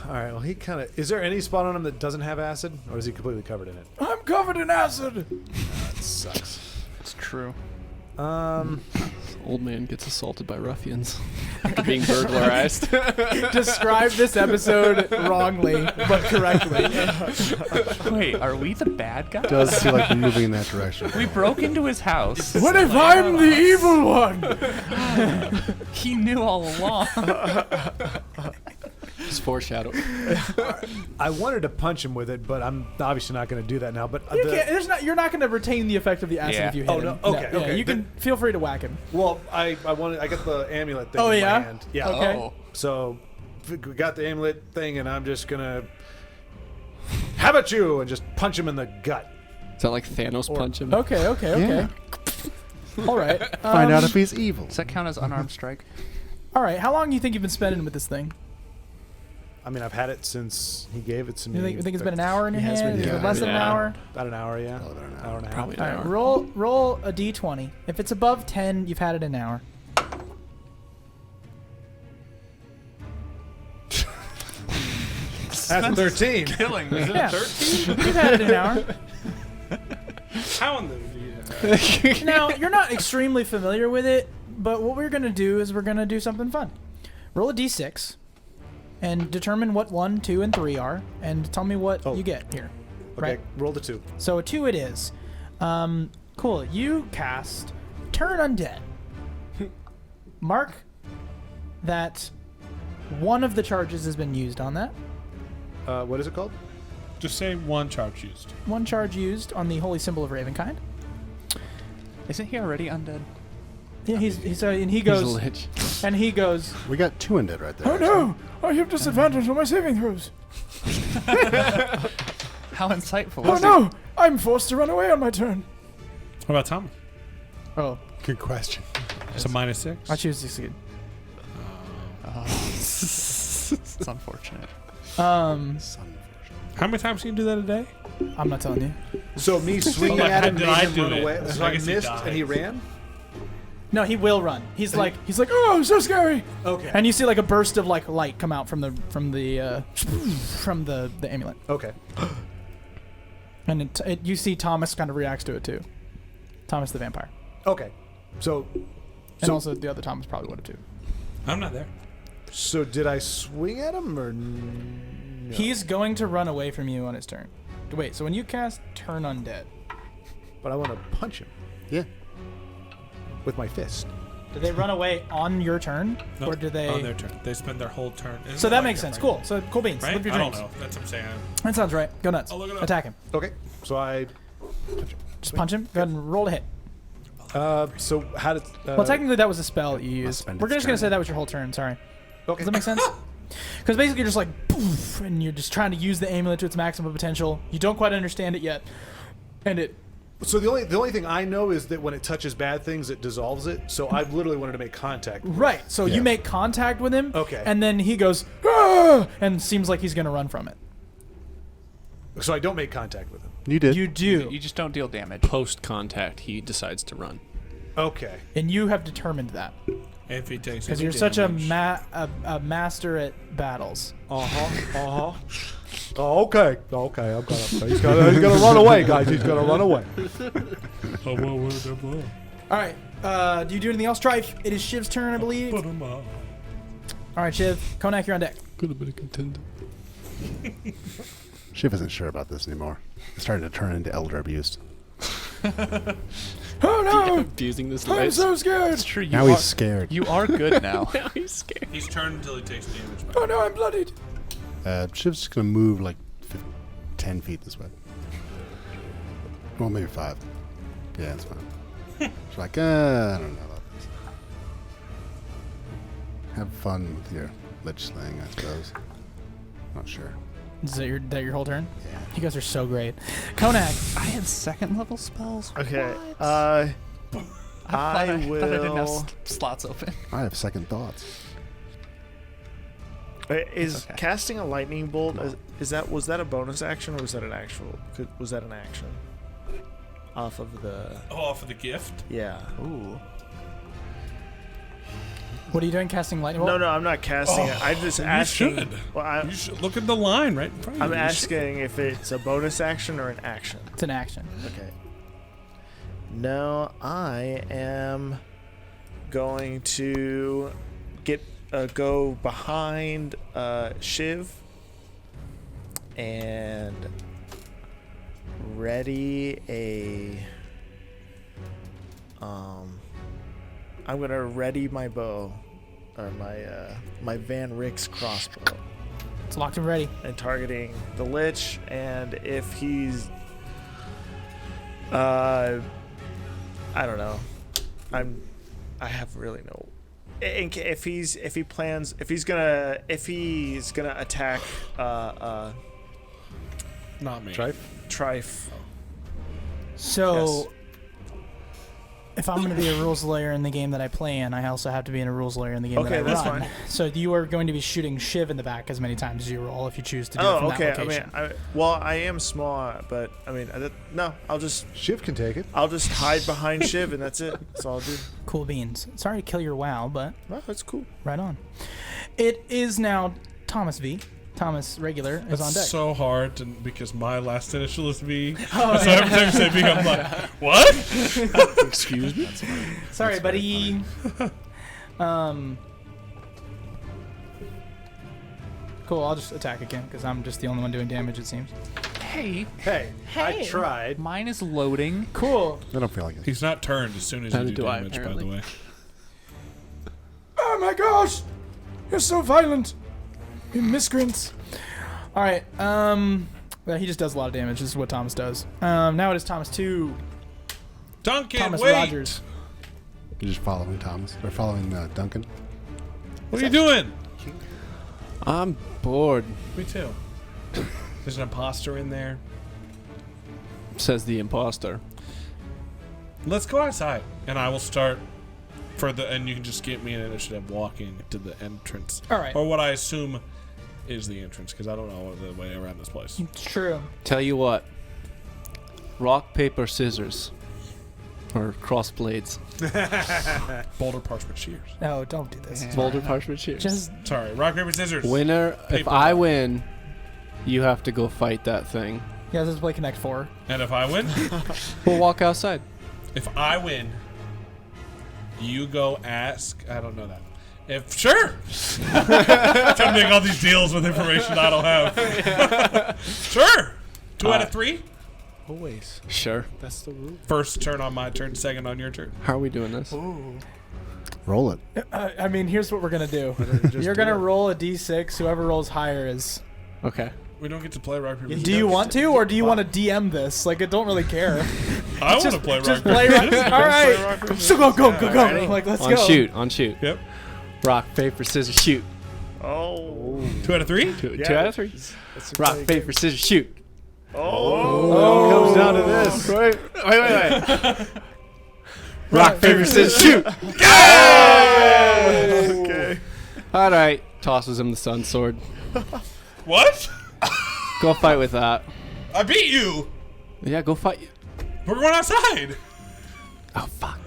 All right. Well, he kind of. Is there any spot on him that doesn't have acid, or is he completely covered in it? I'm covered in acid. That sucks. It's true. Old man gets assaulted by ruffians after being burglarized. Describe this episode wrongly, but correctly. Wait, are we the bad guy? Does seem like we're moving in that direction. We broke into his house. What if I'm the evil one? He knew all along. Just foreshadow. I wanted to punch him with it, but I'm obviously not going to do that now. But You can't, you're not going to retain the effect of the acid Yeah. if you hit Oh, him. no, okay, Yeah, okay. you can feel free to whack him. well, I got the amulet thing Oh, in yeah? my hand. Yeah. Okay. Oh. So we got the amulet thing, and I'm just gonna have at you and just punch him in the gut. Is that like Thanos punch him? Okay. Yeah. All right. Find out if he's evil. Does that count as unarmed strike? All right. How long do you think you've been spending with this thing? I mean, I've had it since he gave it to me. You think it's been an hour in your It has hand? been, Is it yeah. less than an Yeah. hour? About an hour, yeah. Probably about an Hour and a half. Probably an All hour. right. Roll a d20. If it's above 10, you've had it an hour. That's 13. Killing me. Yeah. You've had it an hour. How in the Now, you're not extremely familiar with it, but what we're going to do is we're going to do something fun. Roll a d6 and determine what 1, 2, and 3 are, and tell me what Oh. you get here. Okay, Right? roll the 2. So a 2 it is. Cool. You cast Turn Undead. Mark that one of the charges has been used on that. What is it called? Just say one charge used. One charge used on the Holy Symbol of Ravenkind. Isn't he already undead? Yeah, and he He's a goes, lich. and he goes, We got 2 undead right there. "Oh no! I have disadvantage on my saving throws. How insightful. Oh no! I'm forced to run away on my turn." What about Thomas? Oh, Good question. It's a -6. I choose to succeed. It's unfortunate. How many times can you do that a day? I'm not telling you. So me swinging Well, at how him did made I him do run it? away. I So I guess he missed died. and he ran? No, he will run. He's like, "Oh, so scary!" Okay. And you see like a burst of like light come out from the amulet, Okay. and you see Thomas kind of reacts to it too. Thomas the vampire, Okay. So and also the other Thomas probably would have too. I'm not there. so did I swing at him or no? He's going to run away from you on his turn. Wait, so when you cast Turn Undead, But I want to punch him Yeah. with my fist. do they run away on your turn, No, or do they? on their turn? They spend their whole turn. Isn't So it that like makes a sense. right? Cool. So cool beans. Right? Live your I don't dreams. know. That's what I'm saying. That sounds right. Go nuts. I'll look it up. Attack him. Okay. So I Just punch him. Go ahead and roll a hit. so how did Well, technically that was a spell that you used. spend We're its just gonna turn. say that was your whole turn. Sorry. okay. Does that make sense? Because basically you're just like poof, and you're just trying to use the amulet to its maximum potential. You don't quite understand it yet, and it. So the only thing I know is that when it touches bad things, it dissolves it. So I literally wanted to make contact. Right. So Yeah. you make contact with him. Okay. And then he goes "Ah!" and seems like he's gonna run from it. So I don't make contact with him. You did. You do, You just don't deal damage. Post contact, he decides to run. Okay. and you have determined that If he takes because any you're such a damage. a master at battles. Oh, okay. Okay. I'm gonna. He's gonna run away, guys. He's gonna run away. Oh, well, what did I blow? All right. Do you do anything else, Trife? It is Shiv's turn, I believe. Put him up. All right, Shiv. Konak, you're on deck. Could have been a contender. Shiv isn't sure about this anymore. It's starting to turn into elder abuse. Oh no! Abusing this I'm light. so scared. It's true. You Now are, he's scared. You are good now. Now he's scared. He's turned until he takes damage back. Oh no, I'm bloodied. Shiv's just gonna move like 10 feet this way. Well, maybe 5. Yeah, that's fine. She's like, I don't know about this. Have fun with your lich slaying, I suppose. Not sure. Is that your whole turn? Yeah. You guys are so great. Konak. I had second level spells. Okay. What? I thought I didn't have will. slots open. I have second thoughts. Is okay. casting a lightning bolt? Was that a bonus action or was that an actual? Was that an action? Off of the. Oh, off of the gift? Yeah. Ooh. What are you doing? Casting lightning bolt? No, I'm not casting it. I'm just asking. should. Well, You should look at the line right in front of I'm you. asking if it's a bonus action or an action. It's an action. Okay. No, I am going to go behind Shiv and ready a. I'm gonna ready my bow, or my Van Rick's crossbow. It's locked and ready. And targeting the Lich, and if he's, I don't know, I have really no. If he's gonna attack, Not me. Trife. So, if I'm going to be a rules lawyer in the game that I play in, I also have to be in a rules lawyer in the game that I run. Okay, that's fine. So you are going to be shooting Shiv in the back as many times as you roll if you choose to do it from that location. I am small, but no, I'll just Shiv can take it. I'll just hide behind Shiv, and that's it. That's all I'll do. Cool beans. Sorry to kill your WoW, but No, that's cool. right on. It is now Thomas V. Thomas regular is on deck. It's so hard because my last initial is V. Oh, so every time you say V, I'm like, what? Excuse me? Sorry, buddy. Cool, I'll just attack again because I'm just the only one doing damage, it seems. Hey, I tried. mine is loading. Cool. I don't feel like it. He's not turned as soon as you Neither do do I, damage, by apparently. the way. Oh my gosh! You're so violent! You miscreants. Alright, well, he just does a lot of damage. This is what Thomas does. Now it is Thomas 2. Duncan, Thomas wait! Rogers. You're just following Thomas. Or following Duncan. What are you doing? I'm bored, Me too. There's an imposter in there. says the imposter. Let's go outside, and I will start and you can just get me an initiative walking to the entrance. Alright. Or what I assume is the entrance, because I don't know the way around this place. It's true. Tell you what. Rock, paper, scissors. Or cross blades. Boulder, parchment, shears. No, don't do this. Boulder, parchment, shears. Just Sorry, rock, paper, scissors. Winner, if Paper, I rock. win, you have to go fight that thing. yeah, let's play Connect 4. And if I win, We'll walk outside. if I win, you go ask. I don't know that. Sure. Trying to make all these deals with information I don't have. Sure. 2 out of 3. Always. Sure. That's the rule. First turn on my turn, second on your turn. How are we doing this? Roll it. I mean, here's what we're going to do. You're going to roll a d6. Whoever rolls higher is... Okay. We don't get to play rock, paper, Do you want to, or do you want to DM this? Like, I don't really care. I want to play rock, Just paper, play rock. scissors. All right. So go. Like, let's On go. shoot. On shoot. Yep. Rock, paper, scissors, shoot. Oh. 2 out of 3. Two out of 3. Rock, paper, scissors, shoot. Oh, it comes down to this. Wait. Rock, paper, scissors, shoot. Okay. All right. Tosses him the sun sword. What? Go fight with that. I beat you. Yeah, go fight. We're going outside. Oh, fuck.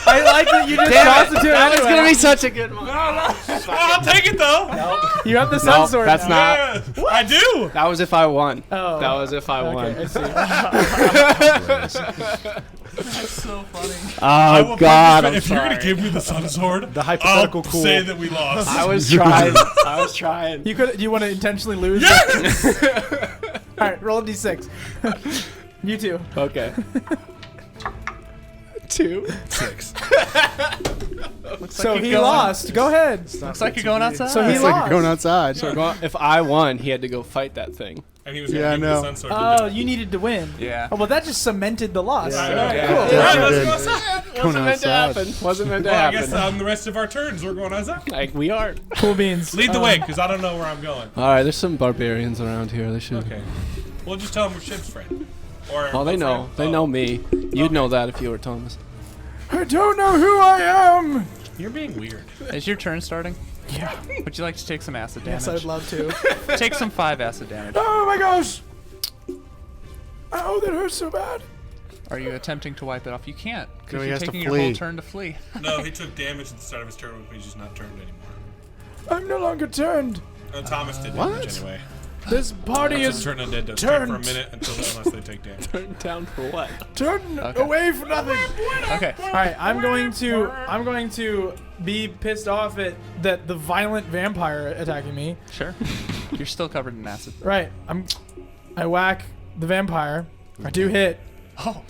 I like that you just tossed it to That was anyway. going to be such a good one. I'll take it though. You have the sun No, sword that's now. not. Yeah, I do. That was if I won. Oh. That was if I won. Okay, I see. That's so funny. I Oh, will God. I'm if you're sorry. gonna give me the sun sword, The hypothetical I'll cool. say that we lost. I was trying. You could. Do you want to intentionally lose? Yes! All right, roll a d6. You too. Okay. 2. 6. So he lost. Go ahead. Looks like you're going outside. So he It's like lost. you're going outside. So if I won, he had to go fight that thing. And he was Yeah, gonna give me I the know. sun sword. Oh, you needed to win. Yeah. Oh, well, that just cemented the loss. I All know. right, Yeah. cool. All Yeah, right, you let's did. go outside. Wasn't meant to outside. happen. Wasn't meant to Well, I happen. guess on the rest of our turns, we're going outside. Like, we are. Cool beans. Lead the way, because I don't know where I'm going. All right, there's some barbarians around here. They should. Okay. We'll just tell them we're Ship's friend. Or Oh, they know. friend. They Oh. know me. You'd know that if you were Thomas. I don't know who I am. You're being weird. Is your turn starting? Yeah. Would you like to take some acid damage? Yes, I'd love to. Take some 5 acid damage. Oh my gosh. Oh, that hurts so bad. Are you attempting to wipe it off? You can't, No, because he you're has to taking your whole flee. turn to flee. No, he took damage at the start of his turn, which means he's not turned anymore. I'm no longer turned. Thomas did What? damage anyway. This party Just is turn undead does turned. for a minute unless they take damage. Turn down for what? turned Okay. away for nothing. Okay. All right, I'm going to be pissed off at that the violent vampire attacking me. Sure. You're still covered in acid. Right. I whack the vampire. I do hit. Oh.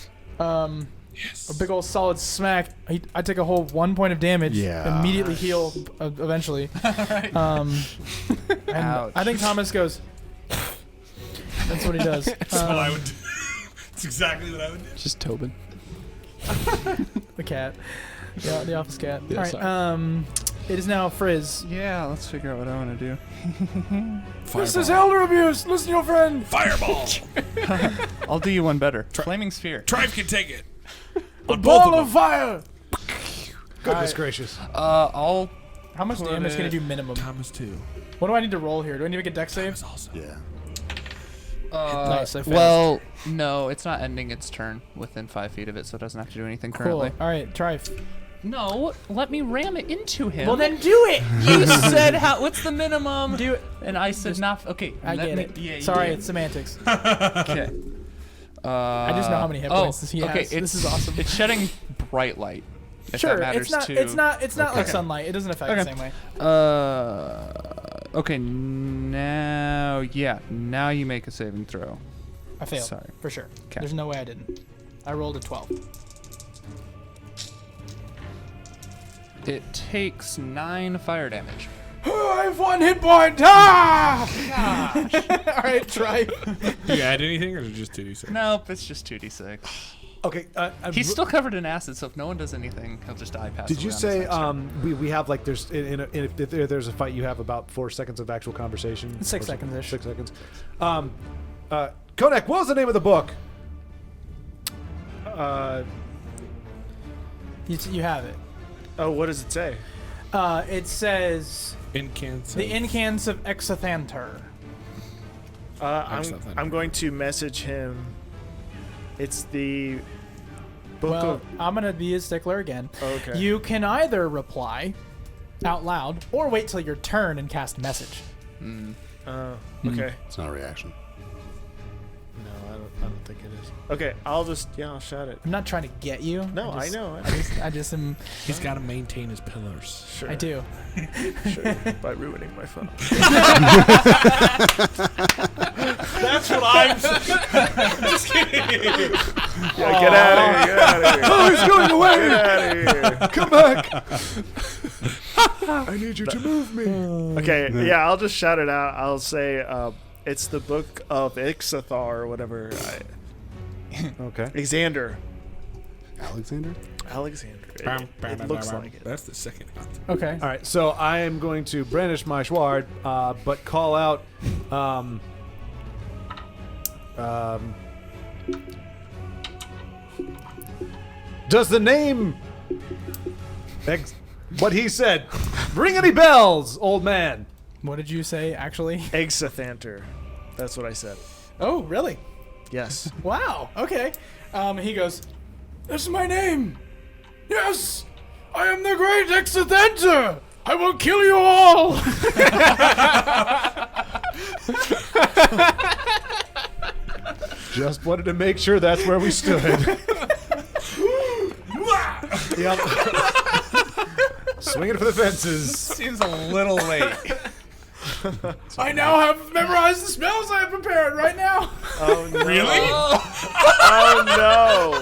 Yes. A big old solid smack. I take a whole 1 point of damage. Yeah. Immediately heal eventually. Right. And Ouch. I think Thomas goes. That's what he does. That's what I would do. That's exactly what I would do. Just Tobin. The cat. Yeah, the office cat. Yeah, All right. sorry. It is now Frizz. Yeah, let's figure out what I want to do. This is elder abuse. Listen to your friend. Fireball. I'll do you one better. Flaming sphere. Tribe can take it. A On both ball of of them. fire. Goodness gracious. I'll. How much Put damage can you it- do minimum? Thomas too. What do I need to roll here? Do I need to make a dex save? Also. Yeah. Nice, I failed. Well, no, it's not ending its turn within 5 feet of it, so it doesn't have to do anything Cool. currently. All right, try. No, let me ram it into him. Well, then do it. you said what's the minimum? Do it. And I said not. Okay, I let get me, it. Yeah, you Sorry, did. it's semantics. Okay. I just know how many hit points he okay, has. This is awesome. It's shedding bright light. If Sure, that matters it's not. to. It's not like Okay. sunlight. It doesn't affect the Okay. same way. Okay, now, now you make a saving throw. I failed. Sorry. For sure. 'Kay. There's no way I didn't. I rolled a 12. It takes 9 fire damage. I have 1 hit point. Ah! All right, try. Do you add anything, or is it just 2d6? Nope, it's just 2d6. Okay. He's still covered in acid, so if no one does anything, he'll just die past. Did you say we have like there's if there's a fight you have about 4 seconds of actual conversation? 6 Or seconds-ish. 6 seconds. Kodak, what was the name of the book? You have it. Oh, what does it say? It says Incans. the Incans of Exathanter. I'm going to message him. It's the book Well, of. I'm gonna be a stickler again. Okay. You can either reply out loud or wait till your turn and cast message. Okay. It's not a reaction. No, I don't think it is. Okay, I'll shout it. I'm not trying to get you. No, I know. I just am. He's got to maintain his pillars. Sure. I do. Sure. By ruining my phone. That's what I'm saying. Just kidding. Yeah, get out of here. Get out of here. Oh, he's going away! Get out of here. Come back! I need you to move me. Okay, yeah, I'll just shout it out. I'll say it's the book of Ixathar or whatever. Okay. Alexander. Alexander? Alexander. It looks like it. That's the second. Okay. All right, so I am going to brandish my sword, but call out. Does the name, what he said, ring any bells, old man? What did you say, actually? Exathanter. That's what I said. Oh, really? Yes. Wow. Okay. He goes, "This is my name. Yes, I am the great Exathanter. I will kill you all." Just wanted to make sure that's where we stood. Yep. Swinging for the fences. Seems a little late. I now have memorized the spells I have prepared right now. Oh no. Really? Oh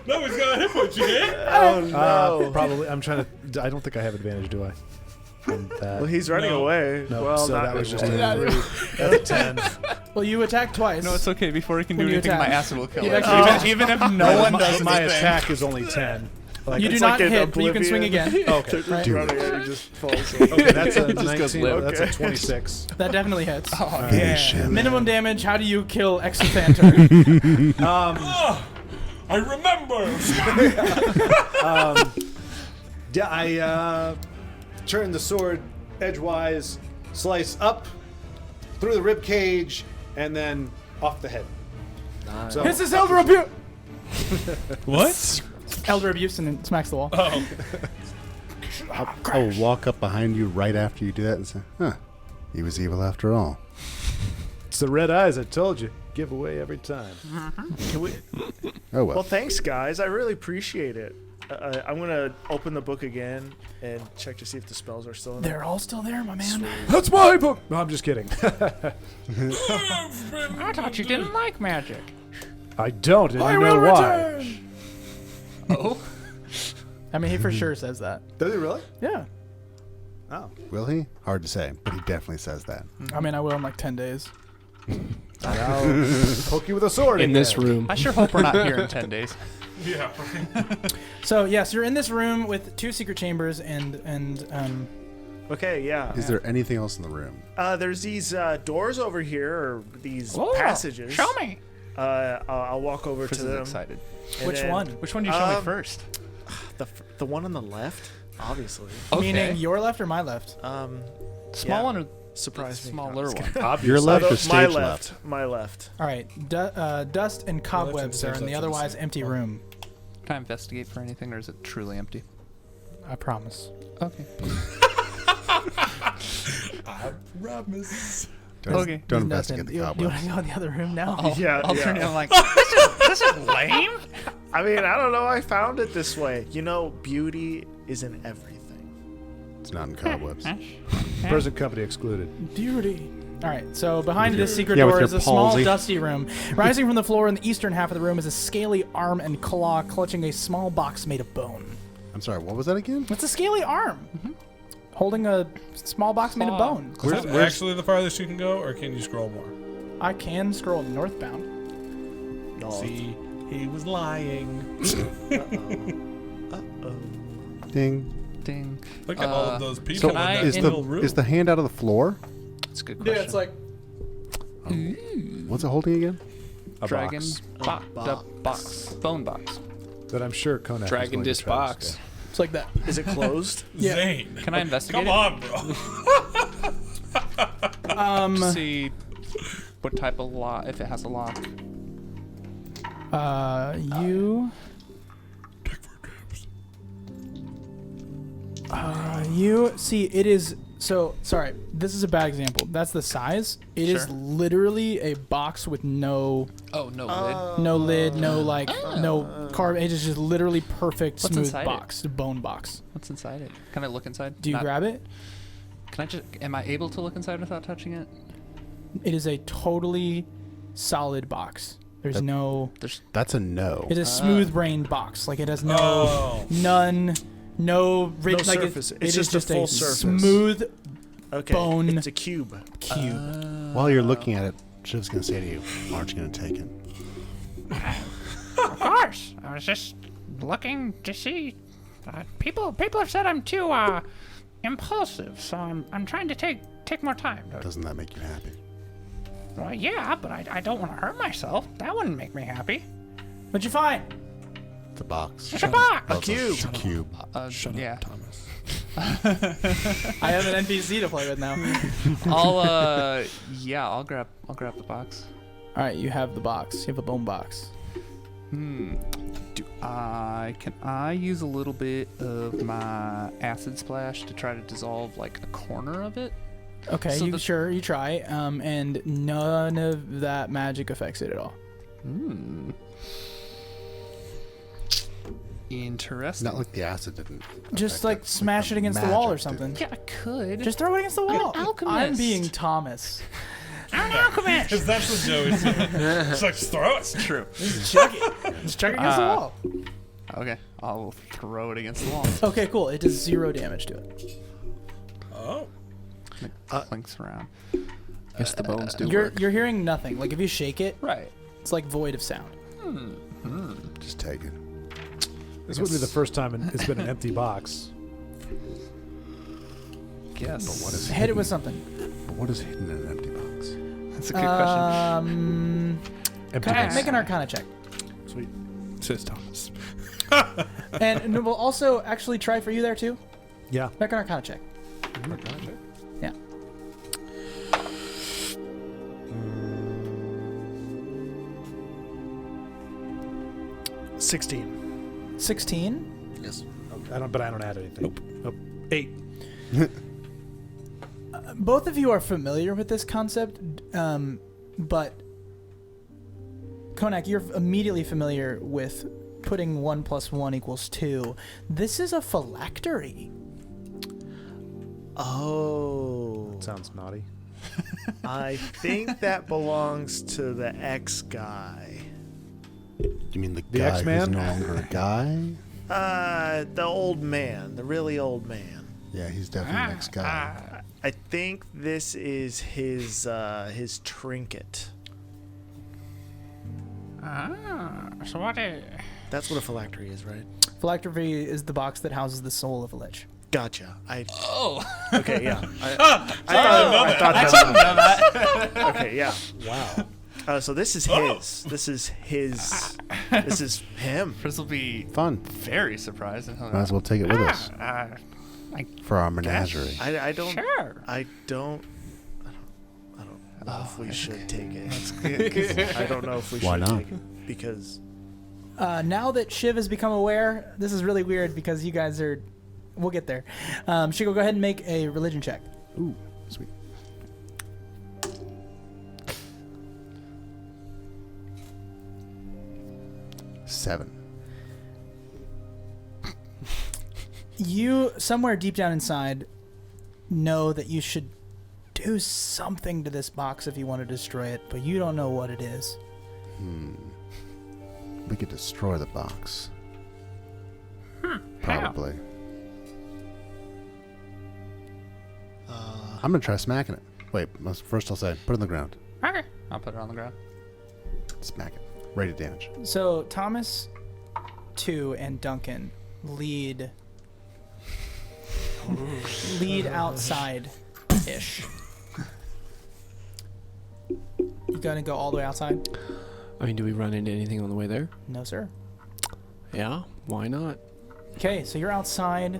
No, he's got a hit point. You did? no. Oh no. Probably. I'm trying to. I don't think I have advantage, do I? From that. Well, he's running No. away. No, well, so not that was just really. a 3. That's a 10. Well, you attack twice. No, it's okay. Before he can do When you anything, my attack. acid will kill You him. actually- Even if no one does My anything. attack is only 10. Like, You do It's not like an hit, but you can swing Oblivion. again. Okay. Right. Running and he just falls. Okay, that's a Just goes 19. limp. That's a Okay. 26. That definitely hits. Finish him. Minimum damage. How do you kill Exathanter? I remember. Yeah, I turn the sword edgewise, slice up through the rib cage, and then off the head. So, This is elder abuse. What? Elder abuse, and it smacks the wall. Oh. I'll walk up behind you right after you do that and say, huh, he was evil after all. It's the red eyes. I told you. Giveaway every time. Can we? Oh well. Well, thanks, guys. I really appreciate it. I'm gonna open the book again and check to see if the spells are still in there. They're all still there, my man. That's my book. No, I'm just kidding. I thought you didn't like magic. I don't, and I you know will why. return. Oh. I mean, he for sure says that. Does he really? Yeah. Oh. Will he? Hard to say, but he definitely says that. I mean, I will in like 10 days. I'll poke you with a sword In this again. room. I sure hope we're not here in 10 days. Yeah. So yes, you're in this room with 2 secret chambers and Okay, yeah. Is there anything else in the room? There's these doors over here, or these Whoa, passages. Show me. I'll walk over Chris to is them. excited. and which then- one? Which one do you show me first? The one on the left, obviously. Meaning your left or my left? Small yeah. one or Surprise me. smaller one? Your left or my stage left. left? My left. All right. Dust and cobwebs are in the otherwise empty room. Can I investigate for anything, or is it truly empty? I promise. Okay. I promise. Don't, Okay. don't There's investigate nothing. the You want to cobwebs. go in the other room now? I'll turn it. I'm like, This is lame. I mean, I don't know. I found it this way. You know, beauty is in everything. It's not in cobwebs. Present company excluded. Beauty. All right, so behind this secret Yeah, with door your is a small, palsy. dusty room. Rising from the floor in the eastern half of the room is a scaly arm and claw clutching a small box made of bone. I'm sorry, what was that again? It's a scaly arm holding a small box made of Small. bone. Is that actually the farthest you can go, or can you scroll more? I can scroll northbound. No. See, he was lying. Ding. ding. Look at all of those people So in that is little room. the hand out of the floor? That's a good question. Yeah, it's like What's it holding again? A Dragon box. box. Bone box. That I'm sure Konak is Dragon going to disc try to box. stay. it's like that. Is it closed? Yeah. Zane. Can I investigate Come it? on, bro. To see what type of lock, if it has a lock. You see, it is so sorry. This is a bad example. That's the size. It is Sure. literally a box with no Oh, no lid. no lid, no no carb. It is just literally perfect What's smooth inside it? box, bone box. What's inside it? Can I look inside? Do you grab it? Can I just? Am I able to look inside without touching it? It is a totally solid box. There's no. That's a no. It's a smooth-brained box. Like it has no Oh. none. No, ridge, No like surface. It It's is just a full surface. smooth Okay. Bone. It's a cube. cube. While you're looking at it, Shiv's going to say to you, aren't you going to take it? Of course. I was just looking to see. People have said I'm too impulsive, so I'm trying to take more time. Doesn't that make you happy? Well, yeah, but I don't want to hurt myself. That wouldn't make me happy. What'd you find? It's a box. It's a box. Oh, it's a cube. Yeah. Thomas. I have an NPC to play with now. I'll grab the box. All right, you have the box. You have a bone box. Can I use a little bit of my acid splash to try to dissolve like a corner of it? Okay, So you try, and none of that magic affects it at all. Interesting. Not like the acid didn't. Just affect like it, smash the it against the wall or magic something. did. Yeah, I could. Just throw it against the wall. alchemist. I'm being Thomas. I'm an alchemist. Because that's what Joey's doing. It's like, just throw it. True. Just chuck it. Just chuck it against the wall. Okay, I'll throw it against the wall. Okay, cool. It does 0 damage to it. Oh. It clinks around. Guess the bones do You're work. you're hearing nothing. Like if you shake it, Right. it's like void of sound. Just take it. This would be the first time it's been an empty box. Guess. But what is Hit it hidden? with something. But what is hidden in an empty box? That's a good question. Empty Okay. box. Make an Arcana check, Sweet. Says Thomas. and we'll also actually try for you there too. Yeah. Make an Arcana check. Yeah. Mm. 16. Yes. I don't add anything. Nope. 8. Both of you are familiar with this concept. But Konak, you're immediately familiar with putting 1 + 1 = 2. This is a phylactery. Oh. Sounds naughty. I think that belongs to the X guy. You mean the The guy X-Man? who's no longer a guy? The old man, the really old man. Yeah, he's definitely the next guy. I think this is his trinket. So what is... That's what a phylactery is, right? Phylactery is the box that houses the soul of a lich. Gotcha. Oh. Okay, yeah. I know that. Okay, yeah. Wow. So this is his. This is his. This is him. Chris will be Fun. very surprised. Might as well take it with us for our menagerie. I don't. Sure. I don't know if we should take it. I don't know if we Why should not? take it because Now that Shiv has become aware, this is really weird because you guys are... We'll get there. Shigo, go ahead and make a religion check. Ooh, sweet. Seven. You, somewhere deep down inside, know that you should do something to this box if you want to destroy it, but you don't know what it is. We could destroy the box. Probably. I'm gonna try smacking it. Wait, first I'll say, put it on the ground. Okay. I'll put it on the ground. Smack it. Rated damage. So Thomas, 2, and Duncan lead outside-ish. You gonna go all the way outside? I mean, do we run into anything on the way there? No, sir. Yeah, why not? Okay, so you're outside,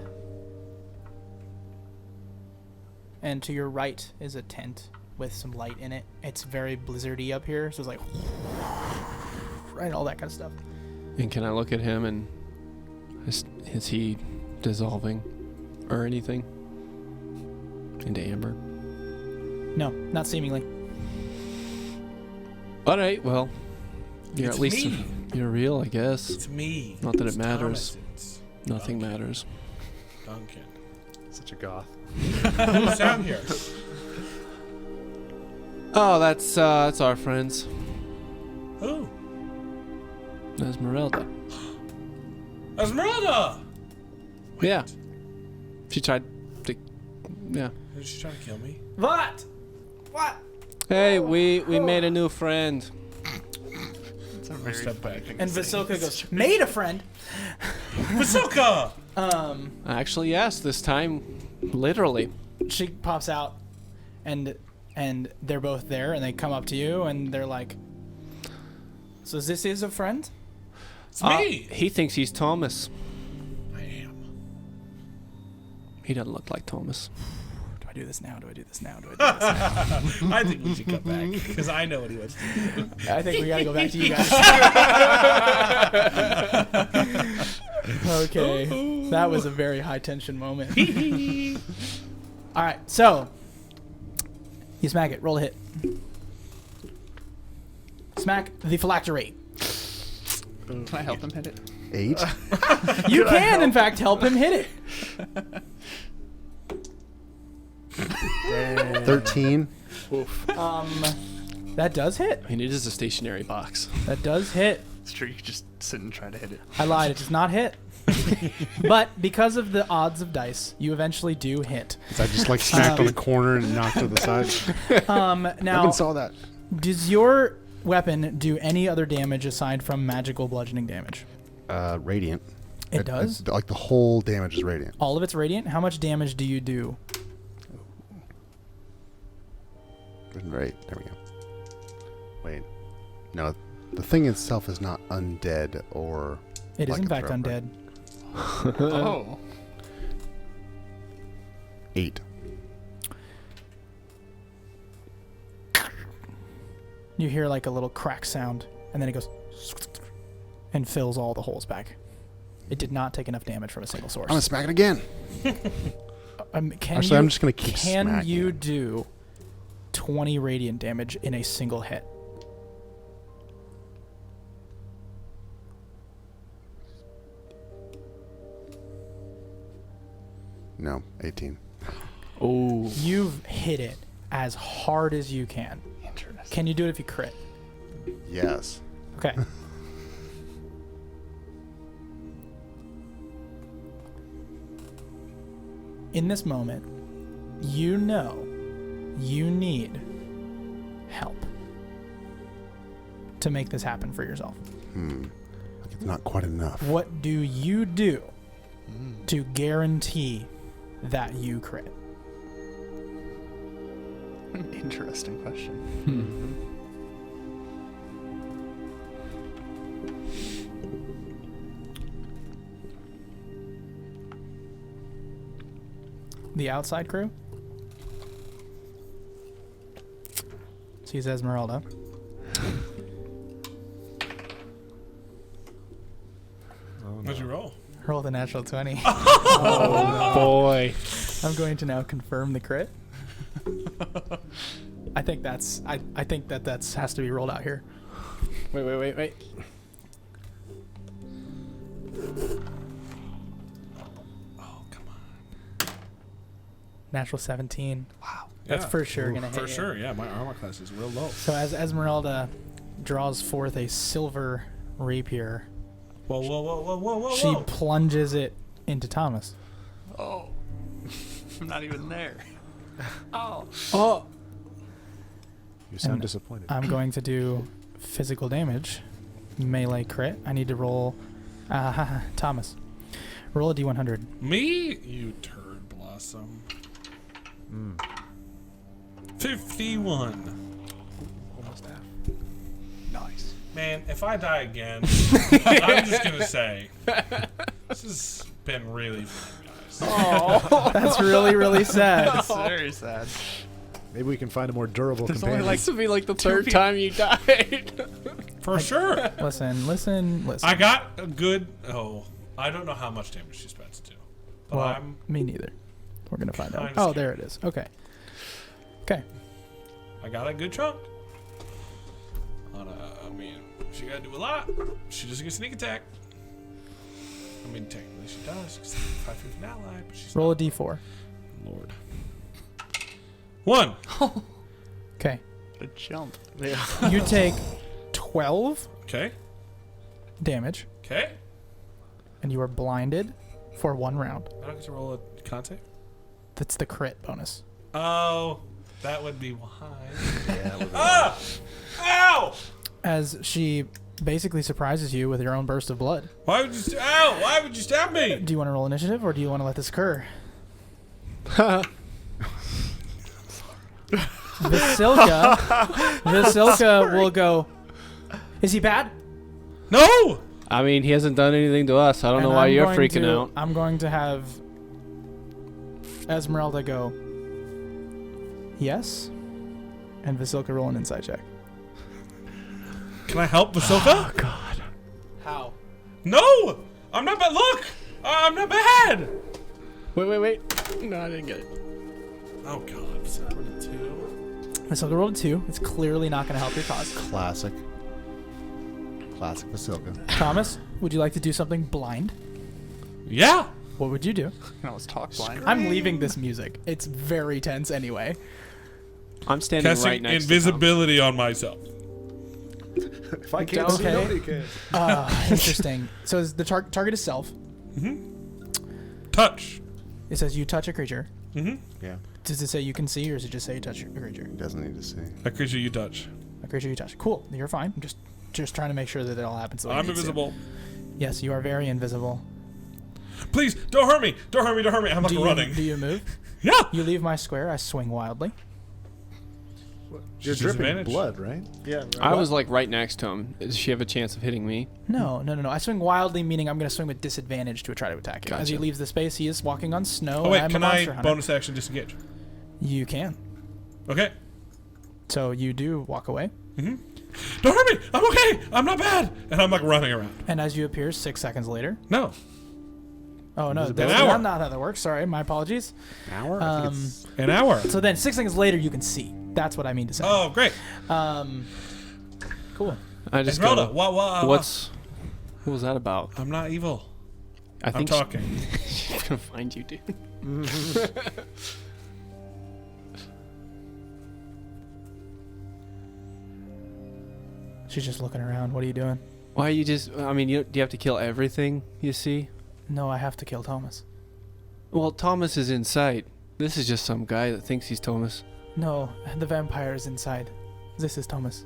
and to your right is a tent with some light in it. It's very blizzardy up here, so it's like right, all that kind of stuff. And can I look at him and is he dissolving or anything into amber? No, not seemingly. All right, well, you're It's at least me. you're real, I guess. It's me. Not that it It's matters. Thomas. It's Nothing matters. Duncan. Such a goth. Who's down here? Oh, that's our friends, Who? Esmeralda. Esmeralda! Yeah, she tried to. Yeah. Did she try to kill me? What? What? Hey, we made a new friend. It's a I'll very step back. And Vasilka goes, made a friend. Vasilka! Actually, yes, this time, literally. She pops out, and they're both there, and they come up to you, and they're like, so this is a friend? It's me! He thinks he's Thomas. I am. He doesn't look like Thomas. Do I do this now? Do I do this now? Do I do this now? I think we should cut back, because I know what he wants to do. I think we gotta go back to you guys. Okay. That was a very high tension moment. Alright, so you smack it. Roll a hit. Smack the phylactery. Can I help him hit it? 8. You can, in fact, help him hit it. 13. That does hit. I mean, it is a stationary box. That does hit. It's true. You could just sit and try to hit it. I lied. It does not hit. But because of the odds of dice, you eventually do hit. I just like smacked on the corner and knocked to the side. Now, Evan saw that. does your weapon do any other damage aside from magical bludgeoning damage? Radiant. It does? Like the whole damage is radiant. All of it's radiant? How much damage do you do? Right, there we go. Wait. No, the thing itself is not undead or... It is like in a fact throat, undead. right? Oh. 8. You hear like a little crack sound, and then it goes and fills all the holes back. It did not take enough damage from a single source. I'm gonna smack it again. Can Actually, I'm just gonna keep Can smacking you it. do 20 radiant damage in a single hit. No, 18. Oh. You've hit it as hard as you can. Can you do it if you crit? Yes. Okay. In this moment, you know you need help to make this happen for yourself. Like it's not quite enough. What do you do to guarantee that you crit? Interesting question. The outside crew sees Esmeralda. What'd you roll? Roll the natural 20. Oh, boy. I'm going to now confirm the crit. I think that's has to be rolled out here. Wait. Oh, come on. Natural 17. Wow. That's for sure gonna hit For you. sure, yeah. My armor class is real low. So as Esmeralda draws forth a silver rapier, Whoa. she plunges it into Thomas. Oh. I'm not even there. Oh. Oh! You sound And disappointed. I'm going to do physical damage. Melee crit. I need to roll... Thomas. Roll a D100. Me? You turd blossom. 51. Almost half. Nice. Man, if I die again, I'm just going to say, this has been really fun, guys. Oh. That's really, really sad. That's very sad. Maybe we can find a more durable There's companion. only This would be like the third time you died. For sure. Listen. I got a good... Oh, I don't know how much damage she's about to do. But Well, I'm... me neither. We're going to find out. Kinda Oh, scared. there it is. Okay. I got a good chunk. She got to do a lot. She doesn't get sneak attack. I mean, technically she does, because 5 feet from ally, but she's Roll a not. D4. Lord. 1. Okay. A jump. You take 12 Okay. damage, Okay. and you are blinded for 1 round. I don't get to roll a con save? That's the crit bonus. Oh, that would be why. Yeah, Ah! Ow! As she basically surprises you with your own burst of blood. Why would you... Ow! Why would you stab me? Do you want to roll initiative, or do you want to let this occur? Vasilka will go, is he bad? No! I mean, he hasn't done anything to us. I don't know And why I'm you're going freaking to- out. I'm going to have Esmeralda go, yes, and Vasilka roll an insight check. Can I help Vasilka? God. How? No! I'm not bad. Look! I'm not bad! Wait. No, I didn't get it. Oh, God. Vasilka rolled a 2. Vasilka rolled a 2. It's clearly not going to help your cause. Classic Vasilka. Thomas, would you like to do something blind? Yeah! What would you do? No, let's talk blind. I'm leaving this music. It's very tense anyway. I'm standing Casting right next invisibility on myself. If I can't see, Okay. nobody can. Interesting. So the target is self. Touch. It says you touch a creature. Mm-hmm. Yeah. Does it say you can see, or does it just say you touch a creature? He doesn't need to see. A creature you touch. A creature you touch. Cool. You're fine. Just trying to make sure that it all happens. The way it I'm needs to. invisible. Yes, you are very invisible. Please, don't hurt me. Don't hurt me. Don't hurt me. I'm like running. Do you move? Yeah! You leave my square. I swing wildly. You're She's dripping advantage. blood, right? Yeah. I was like right next to him. Does she have a chance of hitting me? No. I swing wildly, meaning I'm going to swing with disadvantage to try to attack you. As he Gotcha. leaves the space, he is walking on snow. Oh, wait. and I'm Can a I monster hunter. bonus action disengage? You can. Okay. So you do walk away, Don't hurt me. I'm okay. I'm not bad. And I'm like running around. and as you appear 6 seconds later. No. Oh no, An that's hour. not how that works. Sorry, my apologies. An hour? I think it's An hour. So then 6 seconds later, you can see. That's what I mean to say. Oh, great. Cool. I just Esmeralda, gotta- what was that about? I'm not evil. I think I'm talking. she's gonna find you, dude. She's just looking around. What are you doing? Why you just? I mean, do you have to kill everything you see? No, I have to kill Thomas. Well, Thomas is inside. This is just some guy that thinks he's Thomas. No, the vampire is inside. This is Thomas.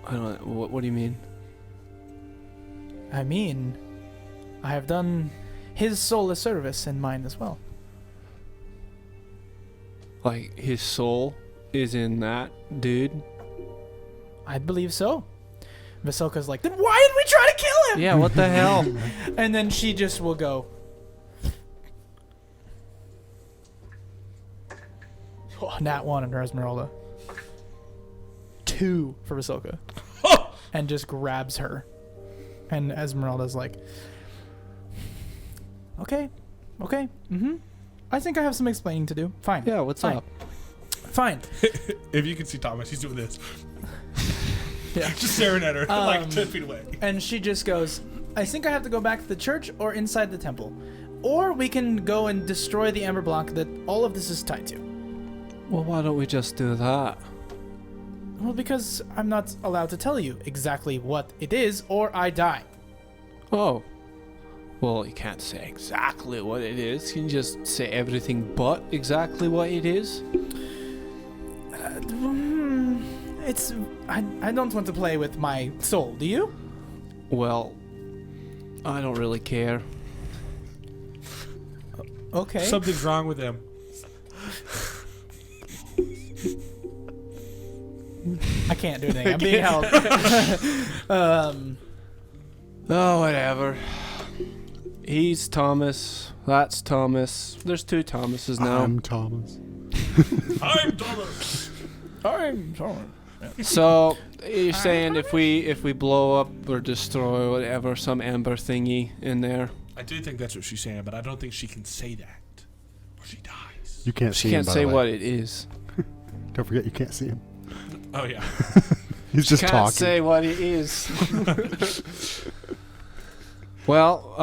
I don't. What do you mean? I mean, I have done his soul a service and mine as well. Like his soul is in that dude? I believe so. Vasilka's like, then why did we try to kill him? Yeah. What the hell? And then she just will go. Oh, nat 1 on her Esmeralda. 2 for Vasilka. And just grabs her. And Esmeralda's like, okay. Mm-hmm. I think I have some explaining to do. Fine. Yeah. What's Fine. up? Fine. If you can see Thomas, he's doing this. Yeah. Just staring at her like 10 feet away. And she just goes, I think I have to go back to the church or inside the temple. Or we can go and destroy the Amber Block that all of this is tied to. Well, why don't we just do that? Well, because I'm not allowed to tell you exactly what it is or I die. Oh. Well, you can't say exactly what it is. You can just say everything but exactly what it is. I don't want to play with my soul, do you? Well, I don't really care. Okay. Something's wrong with him. I can't do anything. I'm being held. Oh, whatever. He's Thomas. That's Thomas. There's 2 Thomases now. I'm Thomas. I'm Thomas. I'm sorry. So you're saying if we blow up or destroy whatever some amber thingy in there, I do think that's what she's saying, but I don't think she can say that, or she dies. You can't she see him. can't by say the way. what it is. Don't forget, you can't see him. Oh yeah. He's just Can't talking. say what it is. Well,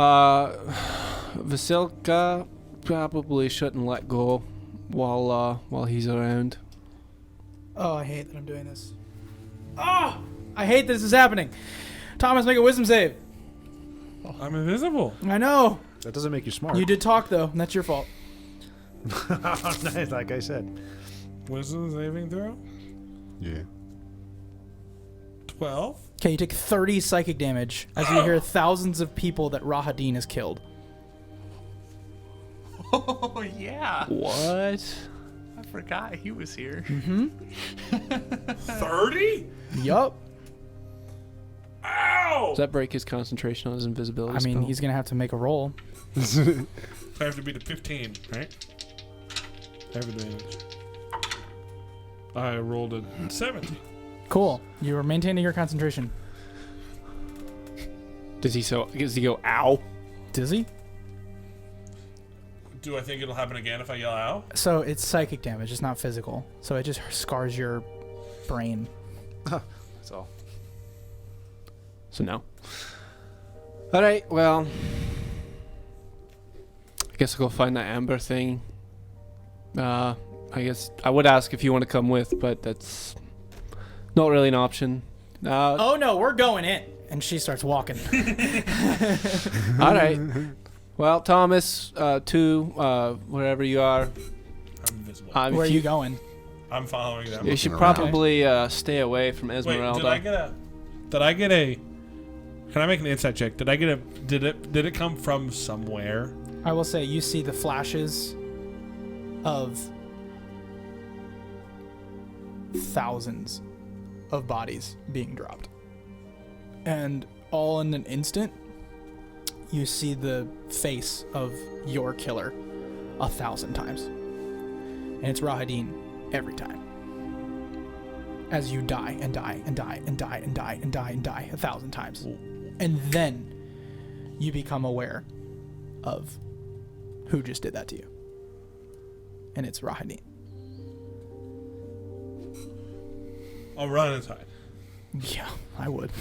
Vasilka probably shouldn't let go while he's around. Oh, I hate that I'm doing this. Oh! I hate that this is happening. Thomas, make a wisdom save. I'm invisible. I know. That doesn't make you smart. You did talk, though, and that's your fault. Nice, like I said. Wisdom saving throw. Yeah. 12. Okay, you take 30 psychic damage as you hear thousands of people that Rahadin has killed. Oh, yeah. What? I forgot he was here. 30? Yup. Ow! Does that break his concentration on his invisibility I mean, spell? he's going to have to make a roll. I have to beat a 15, right? I have advantage. I rolled a 17. Cool. You are maintaining your concentration. Does he go ow? Does he? Do I think it'll happen again if I yell ow? So it's psychic damage. It's not physical. So it just scars your brain. That's all. So no. All right. Well, I guess I'll go find that amber thing. I guess I would ask if you want to come with, but that's not really an option. Oh no, we're going in. And she starts walking. All right. Well, Thomas, wherever you are. I'm invisible. Where are you going? I'm following them. You should Looking around. probably stay away from Wait, Esmeralda. did I get a can I make an insight check? Did it come from somewhere? I will say you see the flashes of thousands of bodies being dropped. And all in an instant, you see the face of your killer 1,000 times. And it's Rahadin every time. As you die and die and die and die and die and die and die 1,000 times. And then you become aware of who just did that to you. And it's Rahadin. I'll run inside. Yeah, I would.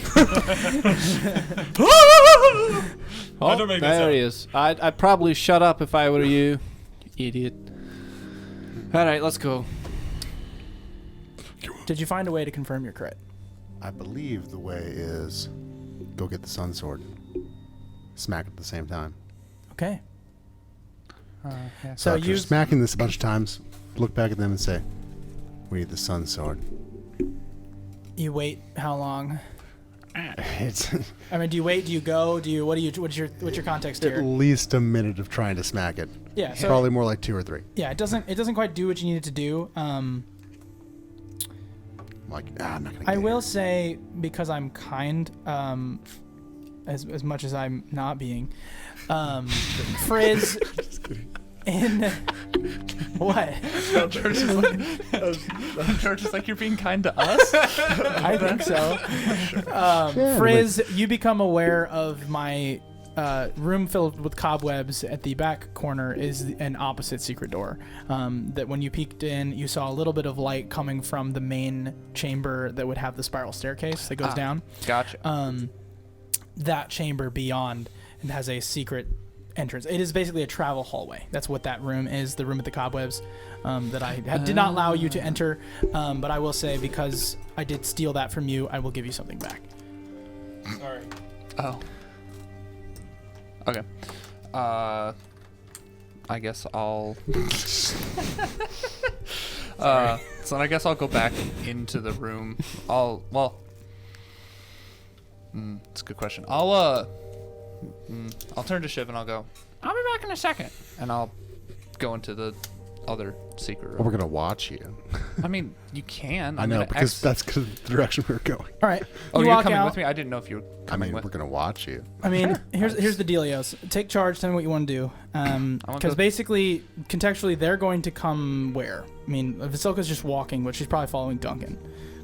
Oh, don't make that there sound. he is. I'd probably shut up if I were you idiot. All right, let's go. Did you find a way to confirm your crit? I believe the way is go get the sun sword. Smack it at the same time. Okay. Yeah. So After you smacking this a bunch of times, look back at them and say, "We need the sun sword." wait how long? It's I mean, do you wait? Do you go? Do you? What's your context at here? least a minute of trying to smack it. Yeah. So Probably more like 2 or 3. yeah, it doesn't quite do what you need it to do. I'm like, I'm not gonna. I get will it. say, because I'm kind, as much as I'm not being, Frizz in what? George is like, you're being kind to us? I think so. Frizz, you become aware of my room filled with cobwebs. At the back corner is an opposite secret door. That when you peeked in, you saw a little bit of light coming from the main chamber that would have the spiral staircase that goes down. Gotcha. That chamber beyond and has a secret entrance. It is basically a travel hallway. That's what that room is, the room with the cobwebs that I did not allow you to enter. But I will say, because I did steal that from you, I will give you something back. Sorry. Oh. Okay. I guess I'll. So I guess I'll go back into the room. It's a good question. I'll turn to Shiv and I'll go, I'll be back in a second. And I'll go into the other secret Well, we're room. gonna watch you. I mean, you can. I I'm know, gonna because that's the direction we were going. All right. Oh, you you're walk coming out. with me? I didn't know if you were I coming mean, with we're gonna watch you. I mean, here's the dealios. Take charge. Tell me what you want to do. Because go- basically, contextually, they're going to come where? I mean, Vasilka's just walking, but she's probably following Duncan.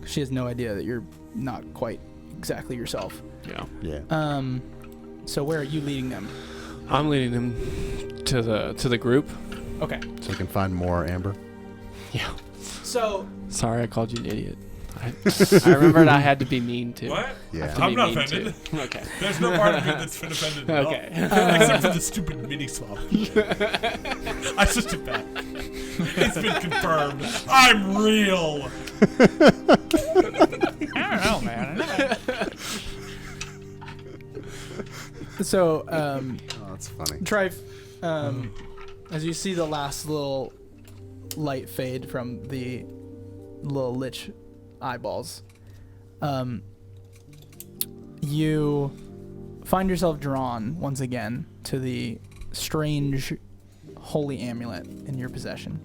She has no idea that you're not quite exactly yourself. Yeah. Yeah. So where are you leading them? I'm leading them to the group. Okay. So we can find more Amber. Yeah. So Sorry, I called you an idiot. I remembered I had to be mean too. What? Yeah. To I'm be not mean offended. too. Okay. There's no part of me that's been offended at Okay. all. Except for the stupid mini swap. I just did that. It's been confirmed. I'm real. I don't know, man. So, Oh, that's funny. Trife, as you see the last little light fade from the little lich eyeballs, you find yourself drawn once again to the strange holy amulet in your possession.